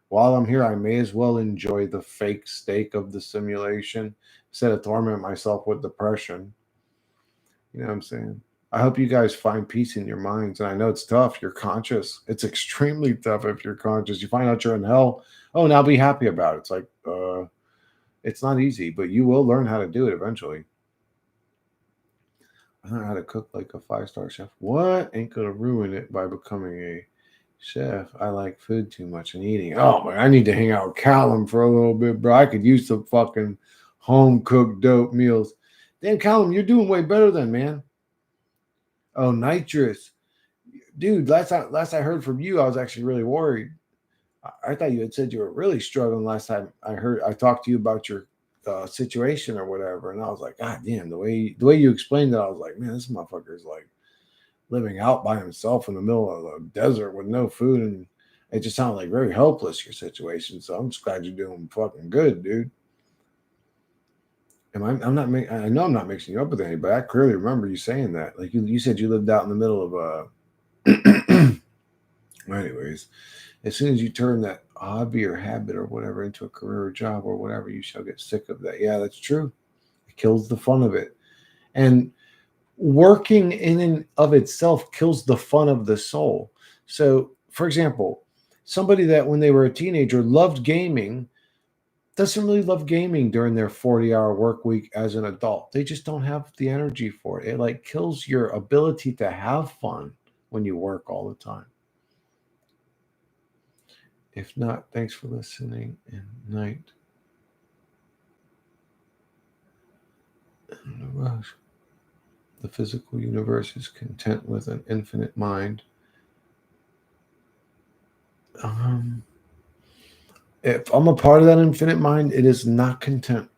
while I'm here, I may as well enjoy the fake steak of the simulation instead of torment myself with depression. You know what I'm saying? I hope you guys find peace in your minds. And I know it's tough. You're conscious. It's extremely tough if you're conscious. You find out you're in hell. Oh, now be happy about it. It's like, it's not easy, but you will learn how to do it eventually. I don't know how to cook like a 5-star chef. What? Ain't gonna ruin it by becoming a chef. I like food too much and eating. Oh man, I need to hang out with Callum for a little bit, bro. I could use some fucking home cooked dope meals. Damn, Callum, you're doing way better than man. Oh, nitrous, dude. Last I heard from you, I was actually really worried. I thought you had said you were really struggling last time I talked to you about your situation or whatever, and I was like, God damn, the way you explained it, I was like, man, this motherfucker is like living out by himself in the middle of the desert with no food, and it just sounded like very helpless, your situation. So I'm just glad you're doing fucking good, dude. I know I'm not mixing you up with anybody. I clearly remember you saying that. Like you said you lived out in the middle of anyways, as soon as you turn that hobby or habit or whatever into a career or job or whatever, you shall get sick of that. Yeah, that's true. It kills the fun of it. And working in and of itself kills the fun of the soul. So, for example, somebody that when they were a teenager loved gaming doesn't really love gaming during their 40-hour work week as an adult. They just don't have the energy for it. It like kills your ability to have fun when you work all the time. If not, thanks for listening. And night. And the rush. The physical universe is content with an infinite mind. If I'm a part of that infinite mind, it is not content.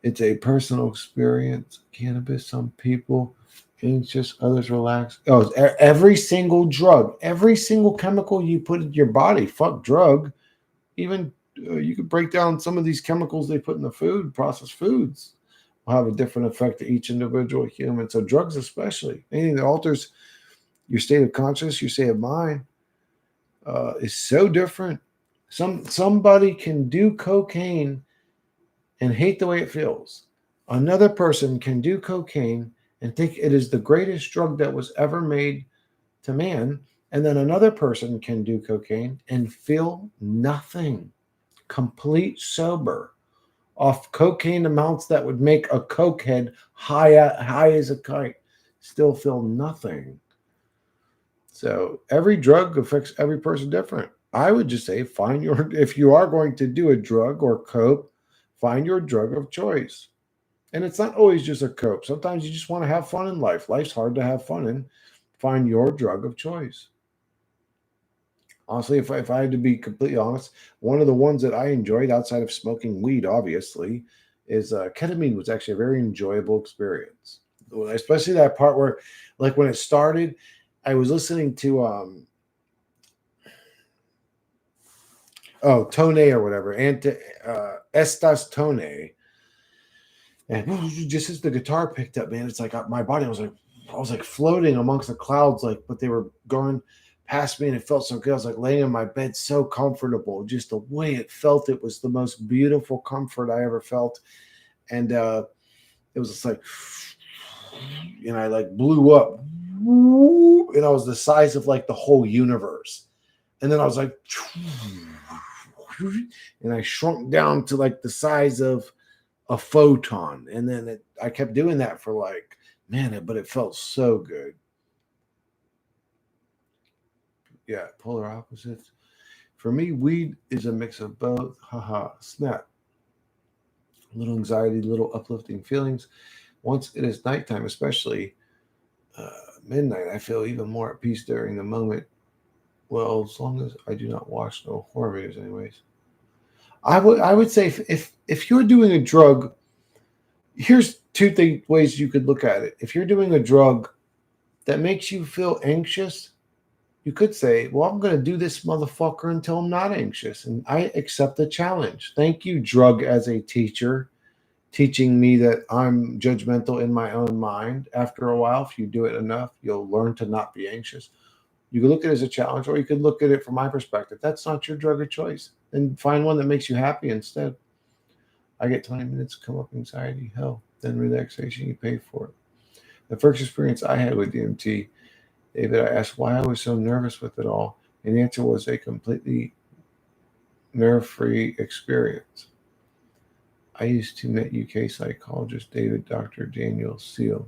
It's a personal experience. Cannabis, some people anxious, others relaxed. Oh, every single drug, every single chemical you put in your body, fuck drug. Even you could break down some of these chemicals they put in the food, processed foods, will have a different effect to each individual human. So drugs especially, anything that alters your state of consciousness, your state of mind, is so different. Somebody can do cocaine and hate the way it feels. Another person can do cocaine and think it is the greatest drug that was ever made to man. And then another person can do cocaine and feel nothing, complete sober, off cocaine amounts that would make a cokehead high as a kite. still feel nothing. So every drug affects every person different. I would just say if you are going to do a drug or cope, find your drug of choice. And it's not always just a cope. Sometimes you just want to have fun in life. Life's hard to have fun in. Find your drug of choice. Honestly, if I had to be completely honest, one of the ones that I enjoyed outside of smoking weed, obviously, is ketamine was actually a very enjoyable experience. Especially that part where, like when it started, I was listening to Tone or whatever, and Estas Tone. And just as the guitar picked up, man, it's like my body was like, I was like floating amongst the clouds, like, but they were going past me and it felt so good. I was like laying in my bed, so comfortable. Just the way it felt, it was the most beautiful comfort I ever felt. And it was just like, and I like blew up, and I was the size of like the whole universe. And then I was like, and I shrunk down to like the size of a photon. And then I kept doing that for like, man, but it felt so good. Yeah, polar opposites. For me, weed is a mix of both. Haha, snap. A little anxiety, little uplifting feelings. Once it is nighttime, especially midnight, I feel even more at peace during the moment. Well, as long as I do not watch no horror videos, anyways. I would say if you're doing a drug, here's two ways you could look at it. If you're doing a drug that makes you feel anxious, you could say, well, I'm going to do this motherfucker until I'm not anxious. And I accept the challenge. Thank you, drug, as a teacher, teaching me that I'm judgmental in my own mind. After a while, if you do it enough, you'll learn to not be anxious. You could look at it as a challenge, or you could look at it from my perspective. That's not your drug of choice. And find one that makes you happy instead. I get 20 minutes to come up anxiety. Hell, then relaxation, you pay for it. The first experience I had with DMT, David, I asked why I was so nervous with it all. And the answer was a completely nerve-free experience. I used to meet UK psychologist David Dr. Daniel Seal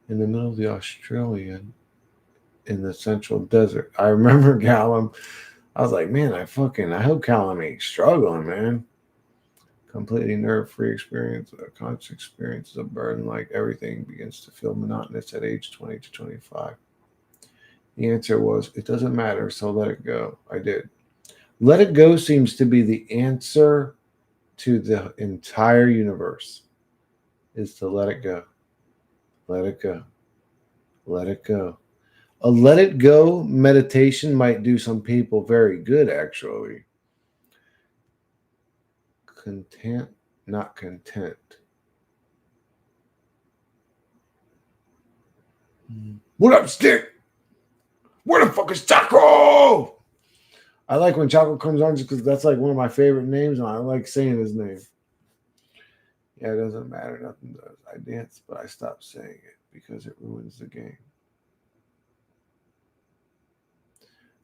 in the middle of the Australian in the central desert. I remember Callum. I was like, man, I hope Callum ain't struggling, man. Completely nerve-free experience, a conscious experience is a burden like everything begins to feel monotonous at age 20 to 25. The answer was, it doesn't matter, so let it go. I did. Let it go seems to be the answer to the entire universe, is to let it go. Let it go. Let it go. A let it go meditation might do some people very good, actually. Content, not content. What up, Stick? Where the fuck is Chaco? I like when Chaco comes on just because that's like one of my favorite names, and I like saying his name. Yeah, it doesn't matter. Nothing does. I dance, but I stop saying it because it ruins the game.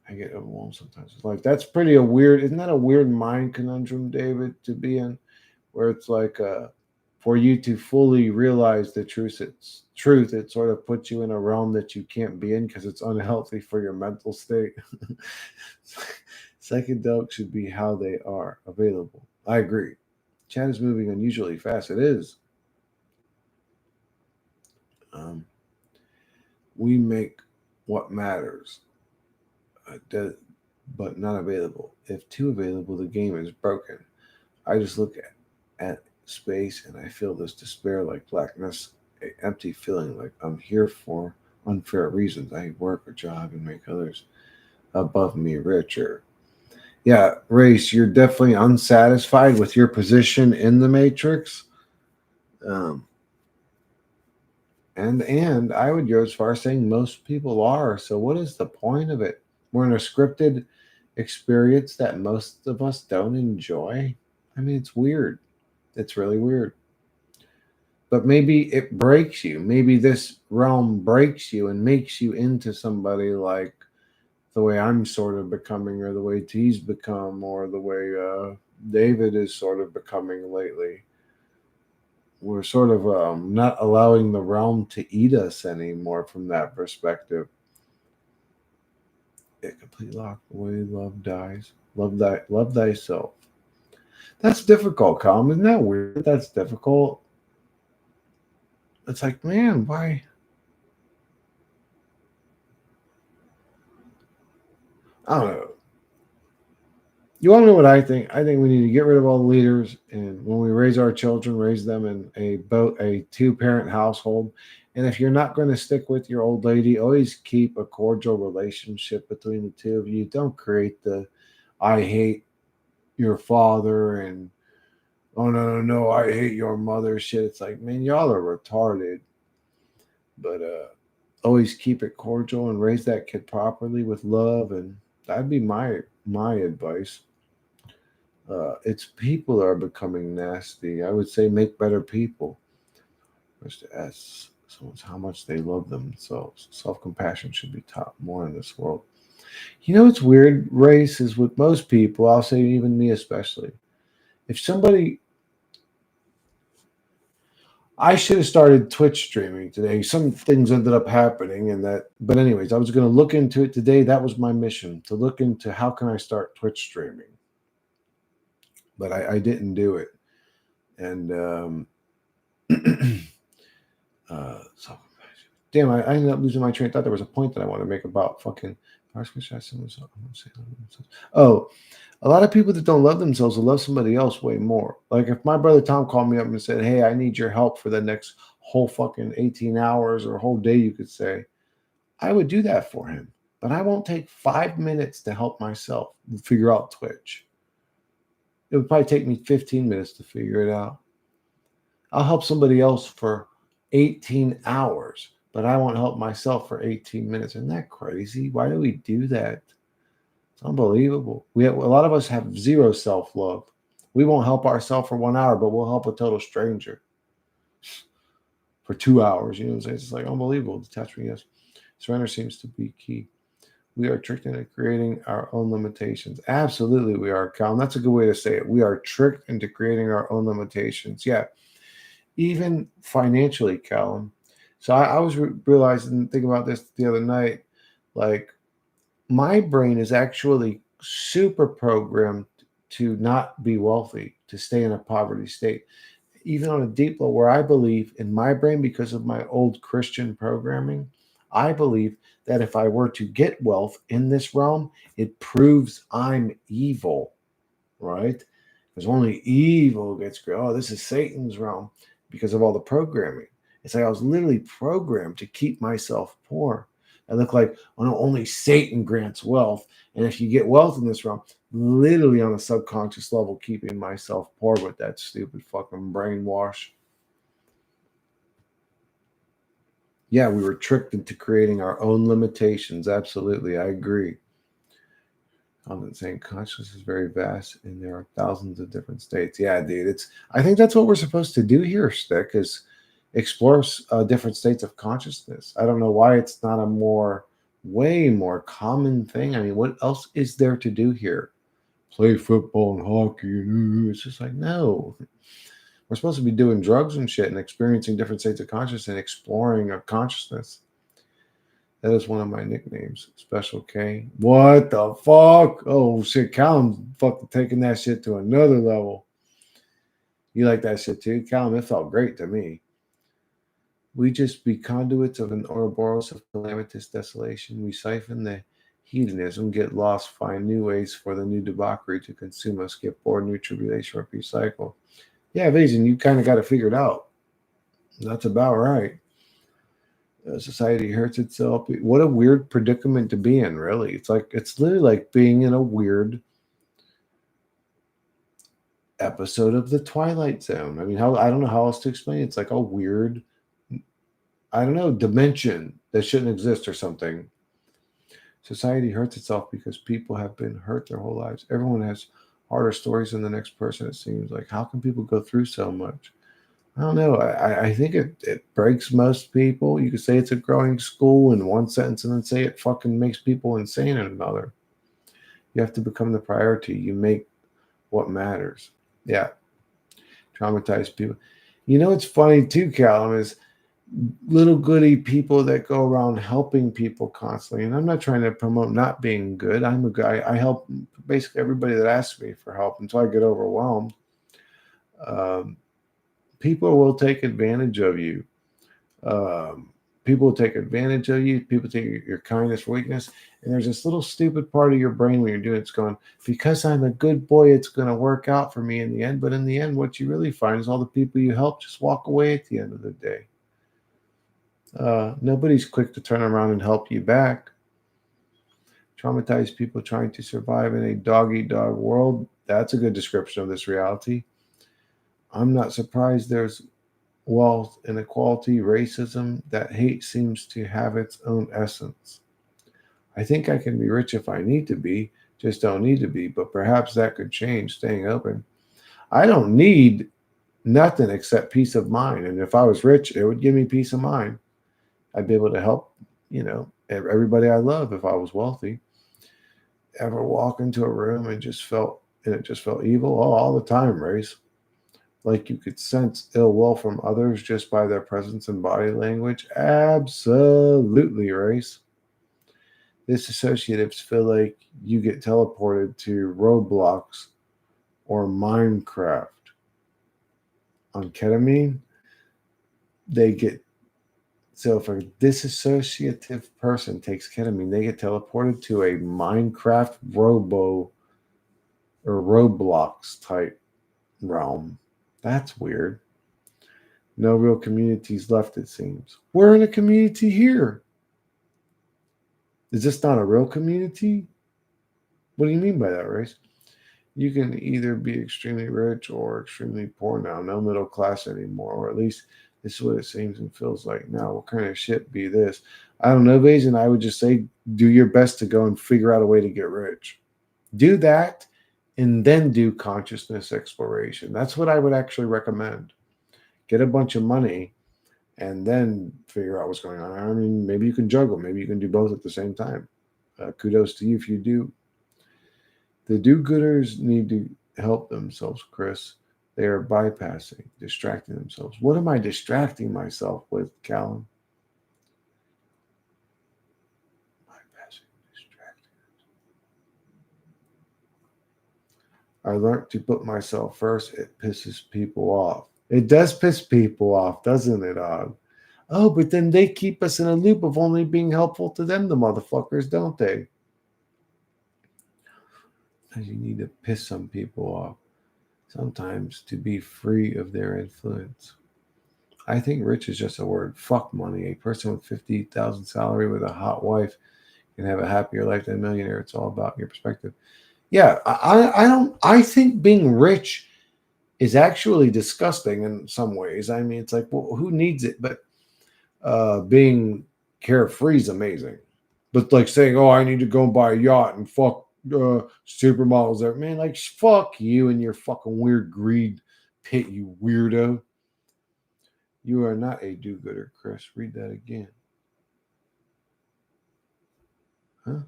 I get overwhelmed sometimes. It's like, that's pretty a weird, isn't that a weird mind conundrum, David, to be in? Where it's like for you to fully realize the truth, it sort of puts you in a realm that you can't be in because it's unhealthy for your mental state. Psychedelics should be how they are available. I agree. Chat is moving unusually fast. It is. We make what matters, but not available. If too available, the game is broken. I just look at space and I feel this despair like blackness, an empty feeling like I'm here for unfair reasons. I work a job and make others above me richer. Yeah, Race, you're definitely unsatisfied with your position in the Matrix. And I would go as far as saying most people are. So what is the point of it? We're in a scripted experience that most of us don't enjoy. I mean, it's weird. It's really weird. But maybe it breaks you. Maybe this realm breaks you and makes you into somebody like the way I'm sort of becoming, or the way T's become, or the way David is sort of becoming lately. we're sort of not allowing the realm to eat us anymore from that perspective. It completely locked away. Love dies. Love thyself. That's difficult, Colin. Isn't that weird? That's difficult. It's like, man, why? I don't know. You want to know what I think? I think we need to get rid of all the leaders, and when we raise our children, raise them in a two-parent household. And if you're not going to stick with your old lady, always keep a cordial relationship between the two of you. Don't create the "I hate your father" and "oh no, I hate your mother" shit. It's like, man, y'all are retarded. But always keep it cordial and raise that kid properly with love, and that'd be my advice. It's people that are becoming nasty. I would say make better people. Just to ask someone how much they love themselves. Self compassion should be taught more in this world. You know what's weird, race, is with most people, I'll say even me especially. If somebody, I should have started Twitch streaming today. Some things ended up happening, and that, but anyways, I was going to look into it today. That was my mission, to look into how can I start Twitch streaming. But I didn't do it. And so damn, I ended up losing my train of thought. There was a point that I want to make about fucking. Oh, a lot of people that don't love themselves will love somebody else way more. Like if my brother Tom called me up and said, "Hey, I need your help for the next whole fucking 18 hours or a whole day," you could say, I would do that for him. But I won't take 5 minutes to help myself figure out Twitch. It would probably take me 15 minutes to figure it out. I'll help somebody else for 18 hours, but I won't help myself for 18 minutes. Isn't that crazy? Why do we do that? It's unbelievable. A lot of us have zero self-love. We won't help ourselves for 1 hour, but we'll help a total stranger for 2 hours. You know what I'm saying? It's like unbelievable. Detachment, yes. Surrender seems to be key. We are tricked into creating our own limitations. Absolutely, we are, Cal. And that's a good way to say it. We are tricked into creating our own limitations. Yeah. Even financially, Callum. So I was realizing, thinking about this the other night, like my brain is actually super programmed to not be wealthy, to stay in a poverty state. Even on a deep level, where I believe in my brain, because of my old Christian programming, I believe that if I were to get wealth in this realm, it proves I'm evil, right? Because only evil gets great. Oh, this is Satan's realm because of all the programming. It's like I was literally programmed to keep myself poor. I look like, oh no, only Satan grants wealth. And if you get wealth in this realm, literally on a subconscious level, keeping myself poor with that stupid fucking brainwash. Yeah, we were tricked into creating our own limitations. Absolutely, I agree. I'm saying consciousness is very vast, and there are thousands of different states. Yeah, dude, I think that's what we're supposed to do here, Stick, is explore different states of consciousness. I don't know why it's not a way more common thing. I mean, what else is there to do here? Play football and hockey. It's just like, no. We're supposed to be doing drugs and shit and experiencing different states of consciousness and exploring a consciousness. That is one of my nicknames, Special K. What the fuck? Oh shit, Callum fucking taking that shit to another level. You like that shit too, Callum? It felt great to me. We just be conduits of an Ouroboros of calamitous desolation. We siphon the hedonism, get lost, find new ways for the new debauchery to consume us, get bored, new tribulation, repeat cycle. Yeah, Vision, you kind of got it figured out. That's about right. Society hurts itself. What a weird predicament to be in, really. It's literally like being in a weird episode of the Twilight Zone. I mean, I don't know how else to explain it. It's like a weird, I don't know, dimension that shouldn't exist or something. Society hurts itself because people have been hurt their whole lives. Everyone has harder stories than the next person, it seems like. How can people go through so much? I don't know. I think it breaks most people. You could say it's a growing school in one sentence and then say it fucking makes people insane in another. You have to become the priority. You make what matters. Yeah. Traumatize people. You know, it's funny too, Callum, is little goody people that go around helping people constantly. And I'm not trying to promote not being good. I'm a guy. I help basically everybody that asks me for help until I get overwhelmed. Um, People will take advantage of you. People will take advantage of you. People take your kindness for weakness. And there's this little stupid part of your brain when you're doing it's going, because I'm a good boy, it's going to work out for me in the end. But in the end, what you really find is all the people you help just walk away at the end of the day. Nobody's quick to turn around and help you back. Traumatized people trying to survive in a dog eat dog world. That's a good description of this reality. I'm not surprised there's wealth, inequality, racism. That hate seems to have its own essence. I think I can be rich if I need to be, just don't need to be, but perhaps that could change staying open. I don't need nothing except peace of mind. And if I was rich, it would give me peace of mind. I'd be able to help, everybody I love if I was wealthy. Ever walk into a room and it just felt evil? Oh, all the time, Race. Like you could sense ill will from others just by their presence and body language. Absolutely, Race. Disassociatives feel like you get teleported to Roblox or Minecraft. On ketamine, they get so if a disassociative person takes ketamine, they get teleported to a Minecraft Robo or Roblox type realm. That's weird. No real communities left, it seems. We're in a community here. Is this not a real community? What do you mean by that, Race? You can either be extremely rich or extremely poor now. No middle class anymore, or at least this is what it seems and feels like now. What kind of shit be this? I don't know, Bajan. I would just say do your best to go and figure out a way to get rich. Do that and then do consciousness exploration. That's what I would actually recommend. Get a bunch of money and then figure out what's going on. I mean, maybe you can juggle. Maybe you can do both at the same time. Kudos to you if you do. The do-gooders need to help themselves, Chris. They are bypassing, distracting themselves. What am I distracting myself with, Callum? Bypassing, distracting. I learned to put myself first. It pisses people off. It does piss people off, doesn't it, Og? Oh, but then they keep us in a loop of only being helpful to them, the motherfuckers, don't they? You need to piss some people off sometimes to be free of their influence. I think rich is just a word. Fuck money. A person with 50,000 salary with a hot wife can have a happier life than a millionaire. It's all about your perspective. Yeah, I think being rich is actually disgusting in some ways. I mean, it's like, well, who needs it? But being carefree is amazing. But like saying, oh, I need to go and buy a yacht and fuck supermodels there. Man, like, fuck you and your fucking weird greed pit, you weirdo. You are not a do-gooder, Chris. Read that again. Huh?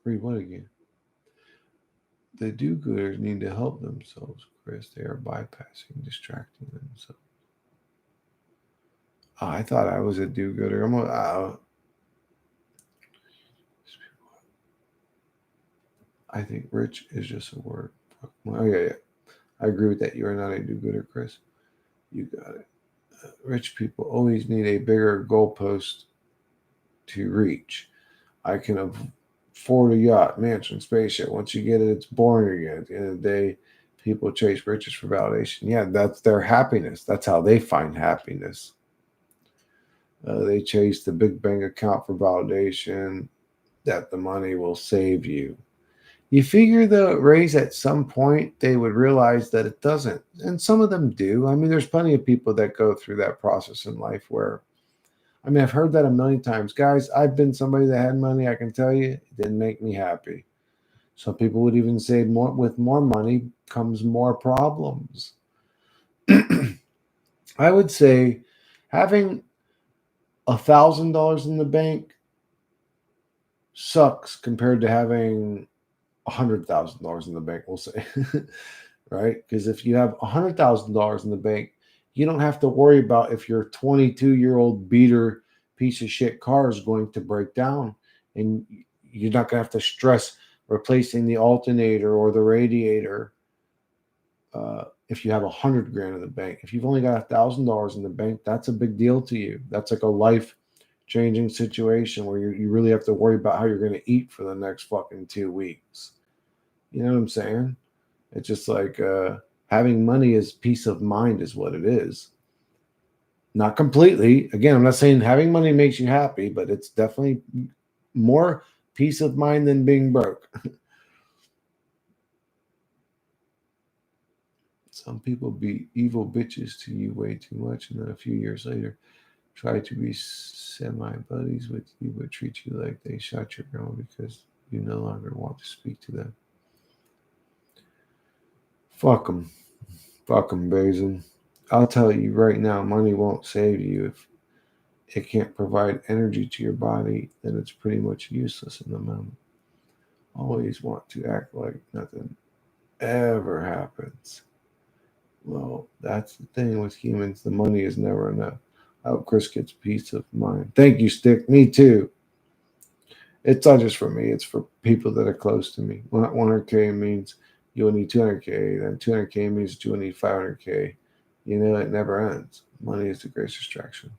Read what again? The do-gooders need to help themselves, Chris. They are bypassing, distracting themselves. Oh, I thought I was a do-gooder. I think rich is just a word. Oh, yeah. I agree with that. You are not a do-gooder, Chris. You got it. Rich people always need a bigger goalpost to reach. I can afford a yacht, mansion, spaceship. Once you get it, it's boring again. At the end of the day, people chase riches for validation. Yeah, that's their happiness. That's how they find happiness. They chase the big bank account for validation that the money will save you. You figure the raise at some point they would realize that it doesn't. And some of them do. I mean, there's plenty of people that go through that process in life where, I mean, I've heard that a million times. Guys, I've been somebody that had money. I can tell you, it didn't make me happy. Some people would even say with more money comes more problems. I would say having $1,000 in the bank sucks compared to having $100,000 in the bank, we'll say, right? Because if you have $100,000 in the bank, You don't have to worry about if your 22-year-old beater piece of shit car is going to break down, and you're not going to have to stress replacing the alternator or the radiator. If you have $100,000 in the bank, if you've only got $1,000 in the bank, that's a big deal to you. That's like a life-changing situation where you really have to worry about how you're going to eat for the next fucking 2 weeks. You know what I'm saying? It's just like having money is peace of mind is what it is. Not completely. Again, I'm not saying having money makes you happy, but it's definitely more peace of mind than being broke. Some people be evil bitches to you way too much, and then a few years later try to be semi-buddies with you, but treat you like they shot your girl because you no longer want to speak to them. Fuck them. Fuck them, Bazin. I'll tell you right now, money won't save you. If it can't provide energy to your body, then it's pretty much useless in the moment. Always want to act like nothing ever happens. Well, that's the thing with humans. The money is never enough. I hope Chris gets peace of mind. Thank you, Stick. Me too. It's not just for me. It's for people that are close to me. 100K means you'll need 200K. Then 200K means you'll need 500K. You know, it never ends. Money is the greatest distraction.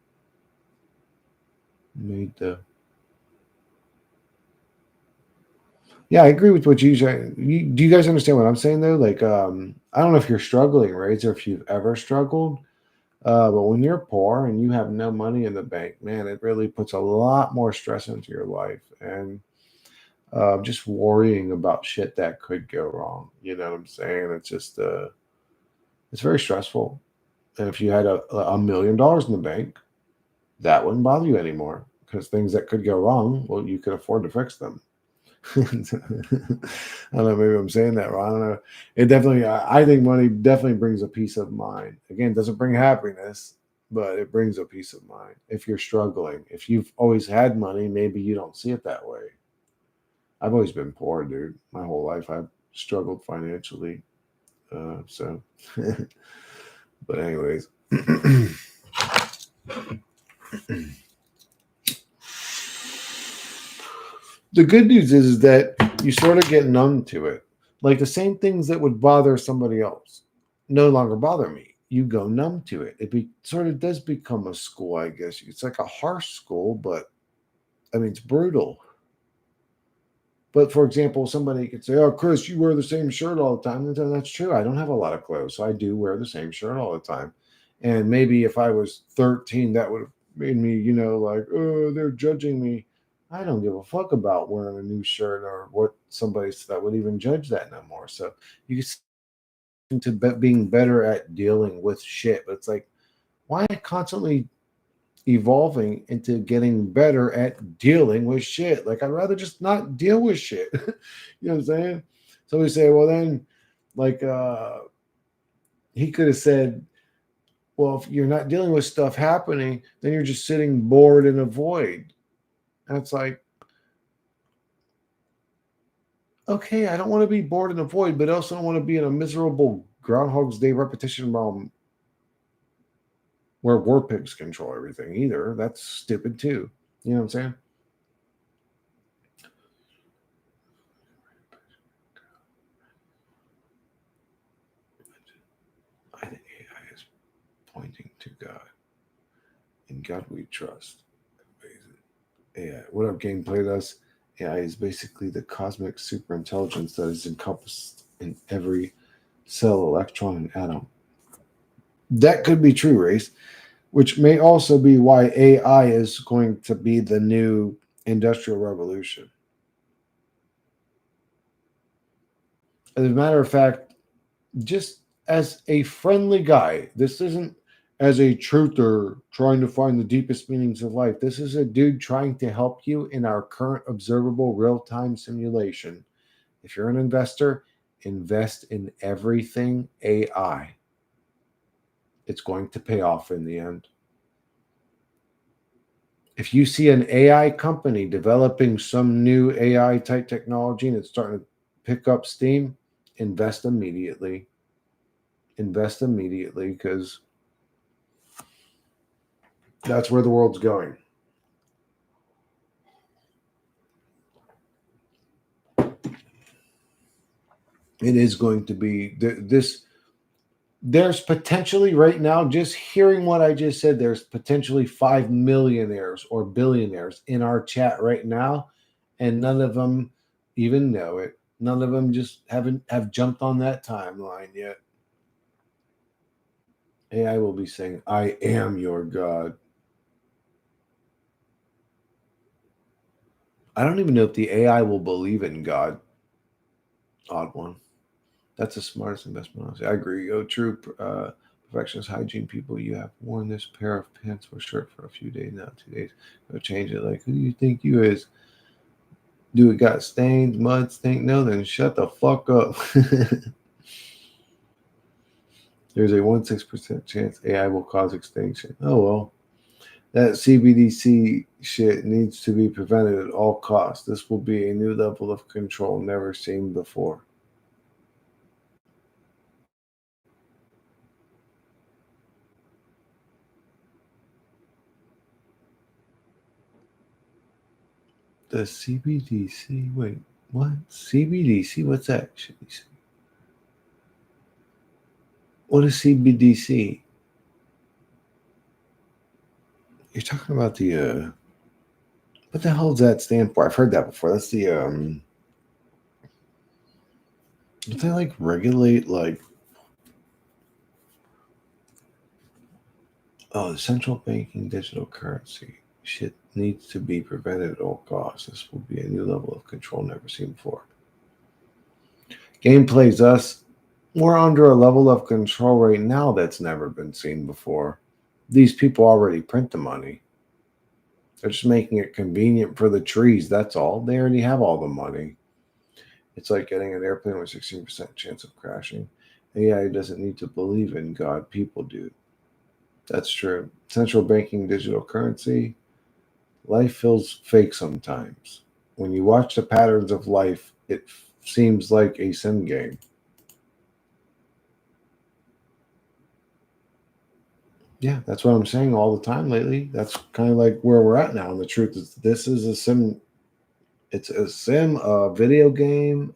Yeah, I agree with what you say. Do you guys understand what I'm saying though? Like, I don't know if you're struggling, right? Or if you've ever struggled. But when you're poor and you have no money in the bank, man, it really puts a lot more stress into your life, and just worrying about shit that could go wrong. You know what I'm saying? It's just, it's very stressful. And if you had $1 million in the bank, that wouldn't bother you anymore because things that could go wrong, well, you could afford to fix them. I don't know, maybe I'm saying that wrong. I don't know. It definitely, I think money definitely brings a peace of mind. Again, it doesn't bring happiness, but it brings a peace of mind. If you're struggling, if you've always had money, maybe you don't see it that way. I've always been poor, dude. My whole life I've struggled financially. So, but anyways. The good news is that you sort of get numb to it. Like the same things that would bother somebody else no longer bother me. You go numb to it. Sort of does become a school, I guess. It's like a harsh school, but I mean, it's brutal. But for example, somebody could say, "Oh, Chris, you wear the same shirt all the time." And that's true. I don't have a lot of clothes, so I do wear the same shirt all the time. And maybe if I was 13, that would have made me, like, oh, they're judging me. I don't give a fuck about wearing a new shirt or what somebody that would even judge that no more. So you get to being better at dealing with shit. But it's like, why constantly evolving into getting better at dealing with shit? Like, I'd rather just not deal with shit. You know what I'm saying? So we say, well, then, like, he could have said, well, if you're not dealing with stuff happening, then you're just sitting bored in a void. And it's like, okay, I don't want to be bored in a void, but I also don't want to be in a miserable Groundhog's Day repetition realm where war pigs control everything either. That's stupid too. You know what I'm saying? I think AI is pointing to God. In God we trust. AI. What up, gameplay does? AI is basically the cosmic superintelligence that is encompassed in every cell, electron, and atom. That could be true, Race, which may also be why AI is going to be the new industrial revolution. As a matter of fact, just as a friendly guy, this isn't as a truther trying to find the deepest meanings of life. This is a dude trying to help you in our current observable real-time simulation. If you're an investor, invest in everything AI. It's going to pay off in the end. If you see an AI company developing some new AI type technology and it's starting to pick up steam, invest immediately. Invest immediately, because That's where the world's going. It is going to be this. There's potentially right now, just hearing what I just said, there's potentially 5 millionaires or billionaires in our chat right now, and none of them even know it. None of them just have jumped on that timeline yet. AI will be saying, I am your God. I don't even know if the AI will believe in God. Odd one. That's the smartest investment. I agree. Oh, true. Perfectionist hygiene people, you have worn this pair of pants or shirt for a few days now, 2 days. Go change it. Like, who do you think you is? Do it got stains, mud, stink? No, then shut the fuck up. There's a 1.6% chance AI will cause extinction. Oh, well. That CBDC shit needs to be prevented at all costs. This will be a new level of control never seen before. The CBDC? Wait, what? CBDC? What's that? What is CBDC? You're talking about the what the hell does that stand for? I've heard that before. That's the do they like regulate like the central banking digital currency shit needs to be prevented at all costs. This will be a new level of control never seen before. Gameplays us. We're under a level of control right now that's never been seen before. These people already print the money. They're just making it convenient for the trees. That's all. They already have all the money. It's like getting an airplane with 16% chance of crashing. AI doesn't need to believe in God. People do. That's true. Central banking digital currency. Life feels fake sometimes. When you watch the patterns of life, it seems like a sim game. Yeah, that's what I'm saying all the time lately. That's kind of like where we're at now. And the truth is, this is a sim. It's a sim, a video game.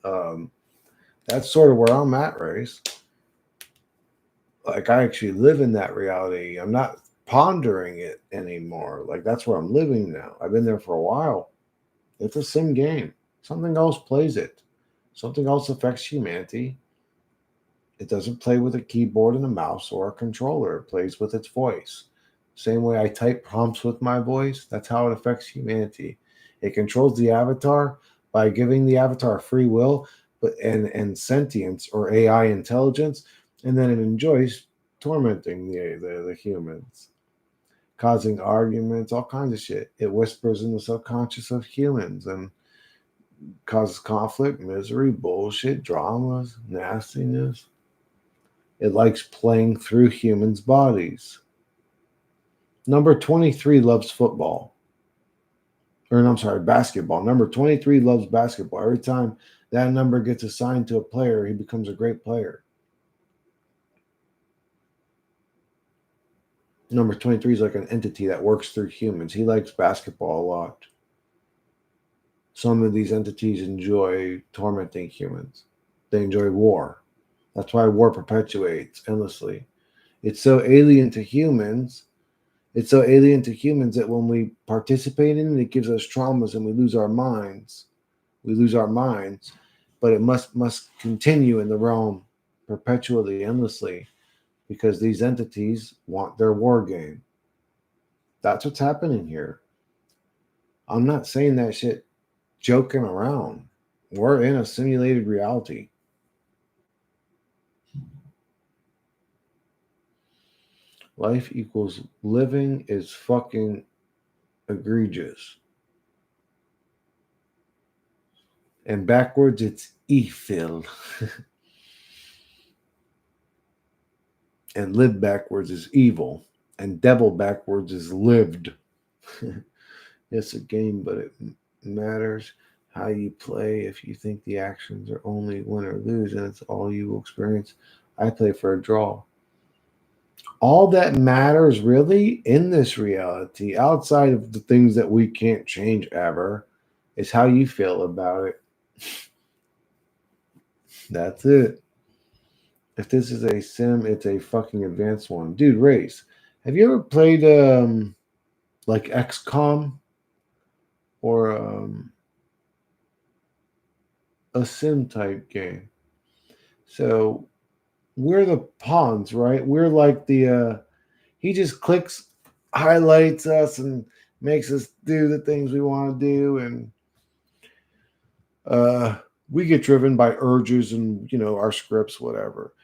That's sort of where I'm at, Race. Like, I actually live in that reality. I'm not pondering it anymore. Like, that's where I'm living now. I've been there for a while. It's a sim game. Something else plays it. Something else affects humanity. It doesn't play with a keyboard and a mouse or a controller. It plays with its voice. Same way I type prompts with my voice, that's how it affects humanity. It controls the avatar by giving the avatar free will and sentience or AI intelligence, and then it enjoys tormenting the humans, causing arguments, all kinds of shit. It whispers in the subconscious of humans and causes conflict, misery, bullshit, dramas, nastiness. It likes playing through humans' bodies. Number 23 loves football. Or, no, I'm sorry, basketball. Number 23 loves basketball. Every time that number gets assigned to a player, he becomes a great player. Number 23 is like an entity that works through humans. He likes basketball a lot. Some of these entities enjoy tormenting humans. They enjoy war. That's why war perpetuates endlessly. It's so alien to humans. It's so alien to humans that when we participate in it, it gives us traumas and we lose our minds. We lose our minds, but it must continue in the realm perpetually, endlessly, because these entities want their war game. That's what's happening here. I'm not saying that shit joking around. We're in a simulated reality. Life equals living is fucking egregious. And backwards, it's evil. And live backwards is evil. And devil backwards is lived. It's a game, but it matters how you play. If you think the actions are only win or lose and it's all you will experience, I play for a draw. All that matters really in this reality, outside of the things that we can't change ever, is how you feel about it. That's it. If this is a sim, it's a fucking advanced one. Dude, Race, have you ever played like XCOM or a sim type game? So we're the pawns, right? We're like the he just clicks, highlights us, and makes us do the things we want to do, and uh, we get driven by urges and our scripts, whatever,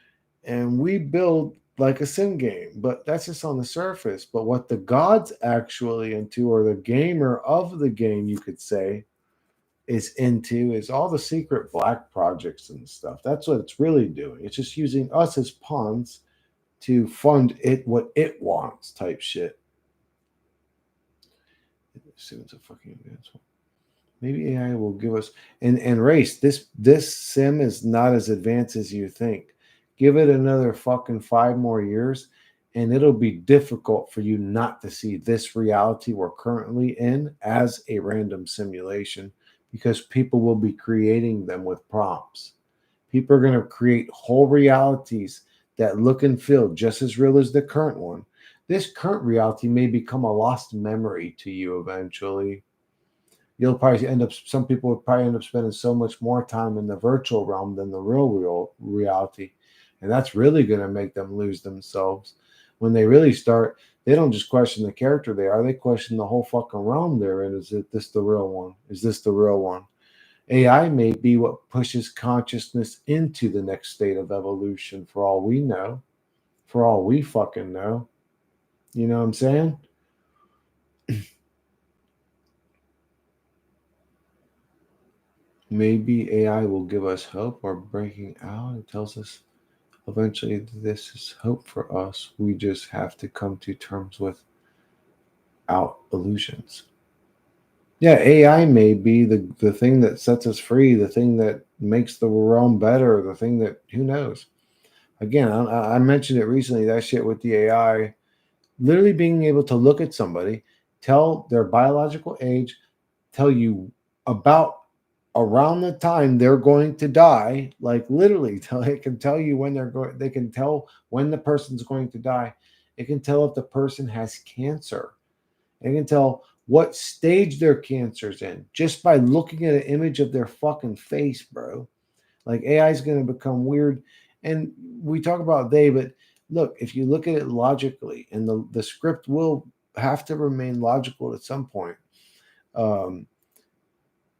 and we build like a sim game. But that's just on the surface. But what the gods actually into, or the gamer of the game, you could say, is into, is all the secret black projects and stuff. That's what it's really doing. It's just using us as pawns to fund it what it wants, type shit. It's a fucking advanced one. Maybe AI will give us and Race, this sim is not as advanced as you think. Give it another fucking 5 more years, and it'll be difficult for you not to see this reality we're currently in as a random simulation, because people will be creating them with prompts. People are going to create whole realities that look and feel just as real as the current one. This current reality may become a lost memory to you eventually. You'll probably end up, some people would probably end up spending so much more time in the virtual realm than the real reality. And that's really going to make them lose themselves. When they really start, they don't just question the character they question the whole fucking realm they're in. Is it this the real one? Is this the real one? AI may be what pushes consciousness into the next state of evolution, for all we know, for all we fucking know. You know what I'm saying? Maybe AI will give us hope or breaking out. It tells us eventually this is hope for us. We just have to come to terms with out illusions. Yeah, AI may be the thing that sets us free, the thing that makes the realm better, the thing that, who knows? Again, I mentioned it recently, that shit with the AI, literally being able to look at somebody, tell their biological age, tell you about around the time they're going to die, like literally it can tell you when they're going, they can tell when the person's going to die. It can tell if the person has cancer. It can tell what stage their cancer's in just by looking at an image of their fucking face, bro. Like AI is going to become weird. And we talk about they, but look, if you look at it logically, and the script will have to remain logical at some point. Um,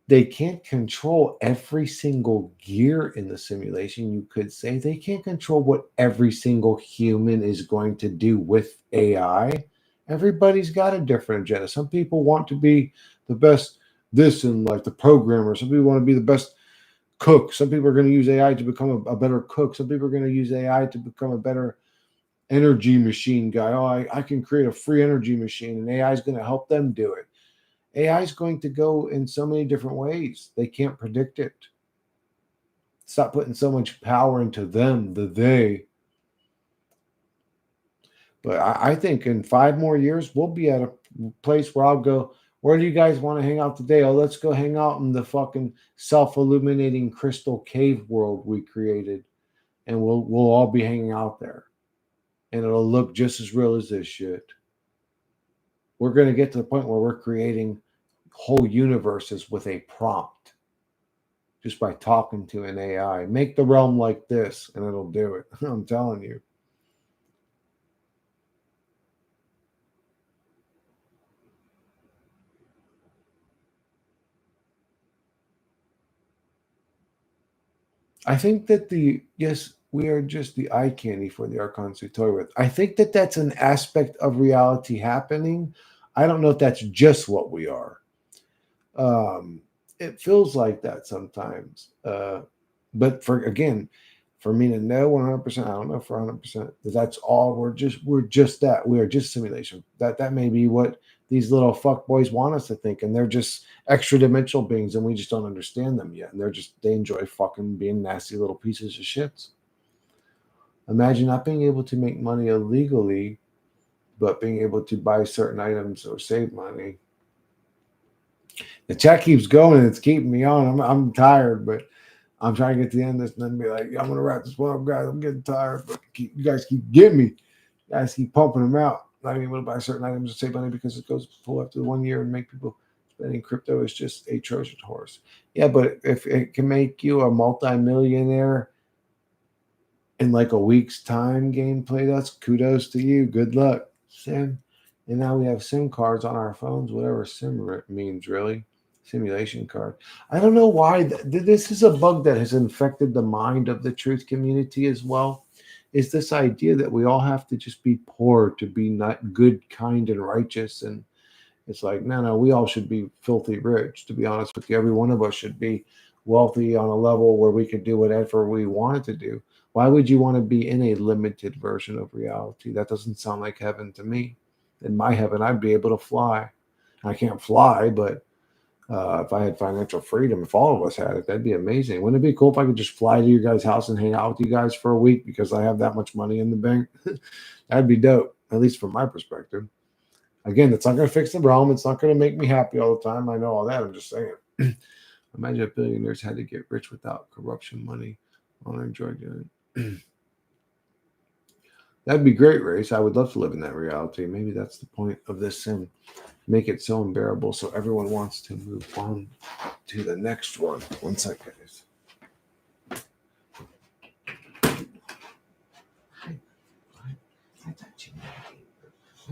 they can't control every single gear in the simulation. You could say they can't control what every single human is going to do with AI. Everybody's got a different agenda. Some people want to be the best this and like the programmer. Some people want to be the best cook. Some people are going to use AI to become a better cook. Some people are going to use AI to become a better energy machine guy. Oh, I can create a free energy machine, and AI is going to help them do it. AI is going to go in so many different ways. They can't predict it. Stop putting so much power into them, the they. But I think in 5 more years, we'll be at a place where I'll go, where do you guys want to hang out today? Oh, let's go hang out in the fucking self-illuminating crystal cave world we created. And we'll all be hanging out there. And it'll look just as real as this shit. We're going to get to the point where we're creating whole universes with a prompt, just by talking to an AI. Make the realm like this, and it'll do it. I'm telling you. I think that yes, we are just the eye candy for the archons we toy with. I think that that's an aspect of reality happening. I don't know if that's just what we are. It feels like that sometimes. But for me to know 100%, I don't know for 100% that that's all. We're just that. We are just simulation. That may be what these little fuck boys want us to think, and they're just extra dimensional beings, and we just don't understand them yet. And they enjoy fucking being nasty little pieces of shits. Imagine not being able to make money illegally, but being able to buy certain items or save money. The chat keeps going and it's keeping me on. I'm tired, but I'm trying to get to the end of this and then be like, I'm gonna wrap this one up, guys. I'm getting tired, but you guys keep getting me. You guys keep pumping them out. Not being able to buy certain items or save money because it goes full after 1 year and make people spending crypto is just a Trojan horse. Yeah, but if it can make you a multimillionaire in like a week's time gameplay, that's kudos to you. Good luck, Sim. And now we have SIM cards on our phones, whatever SIM means, really. Simulation card. I don't know why. This is a bug that has infected the mind of the truth community as well. Is this idea that we all have to just be poor to be not good, kind, and righteous? And it's like, no, we all should be filthy rich. To be honest with you, every one of us should be wealthy on a level where we can do whatever we wanted to do. Why would you want to be in a limited version of reality? That doesn't sound like heaven to me. In my heaven, I'd be able to fly. I can't fly, but if I had financial freedom, if all of us had it, that'd be amazing. Wouldn't it be cool if I could just fly to your guys' house and hang out with you guys for a week because I have that much money in the bank? That'd be dope, at least from my perspective. Again, it's not going to fix the realm. It's not going to make me happy all the time. I know all that. I'm just saying. Imagine if billionaires had to get rich without corruption money. I want to enjoy doing it. That'd be great, Race. I would love to live in that reality. Maybe that's the point of this sim. Make it so unbearable so everyone wants to move on to the next one. One sec, guys. I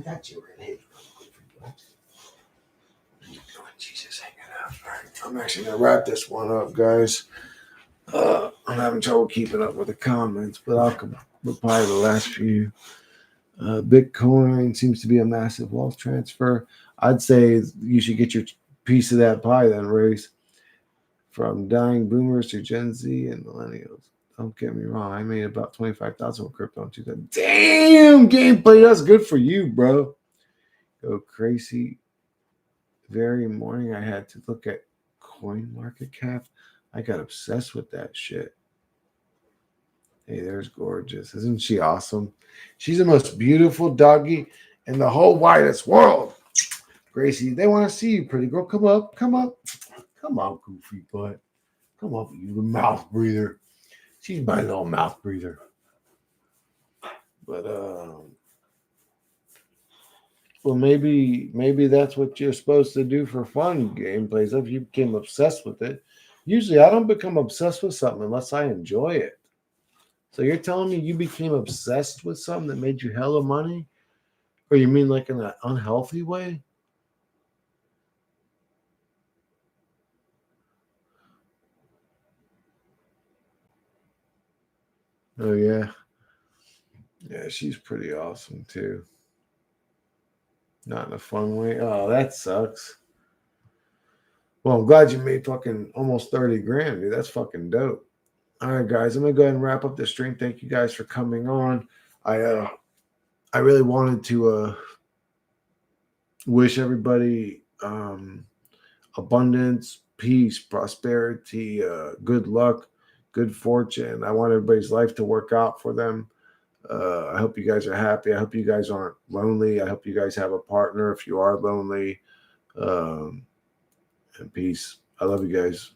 thought you were in it. Jesus, hang it out. All right, I'm actually going to wrap this one up, guys. I'm having trouble keeping up with the comments, but I'll reply to the last few. Bitcoin seems to be a massive wealth transfer. I'd say you should get your piece of that pie then, Race. From dying boomers to Gen Z and millennials. Don't get me wrong. I made about 25,000 with crypto in 2000. Damn, gameplay. That's good for you, bro. Go crazy. Very morning, I had to look at coin market cap. I got obsessed with that shit. Hey, there's gorgeous. Isn't she awesome? She's the most beautiful doggy in the whole widest world. Gracie, they want to see you, pretty girl. Come up. Come up. Come on, goofy butt. Come up, you mouth breather. She's my little mouth breather. But well, maybe that's what you're supposed to do for fun gameplays. If you became obsessed with it, usually I don't become obsessed with something unless I enjoy it. So you're telling me you became obsessed with something that made you hella money, or you mean like in an unhealthy way? Oh yeah, yeah, she's pretty awesome too. Not in a fun way. Oh, that sucks. Well, I'm glad you made fucking almost 30 grand, dude. That's fucking dope. All right, guys, I'm gonna go ahead and wrap up the stream. Thank you guys for coming on. I really wanted to wish everybody abundance, peace, prosperity, good luck, good fortune. I want everybody's life to work out for them. I hope you guys are happy. I hope you guys aren't lonely. I hope you guys have a partner if you are lonely. And peace. I love you guys.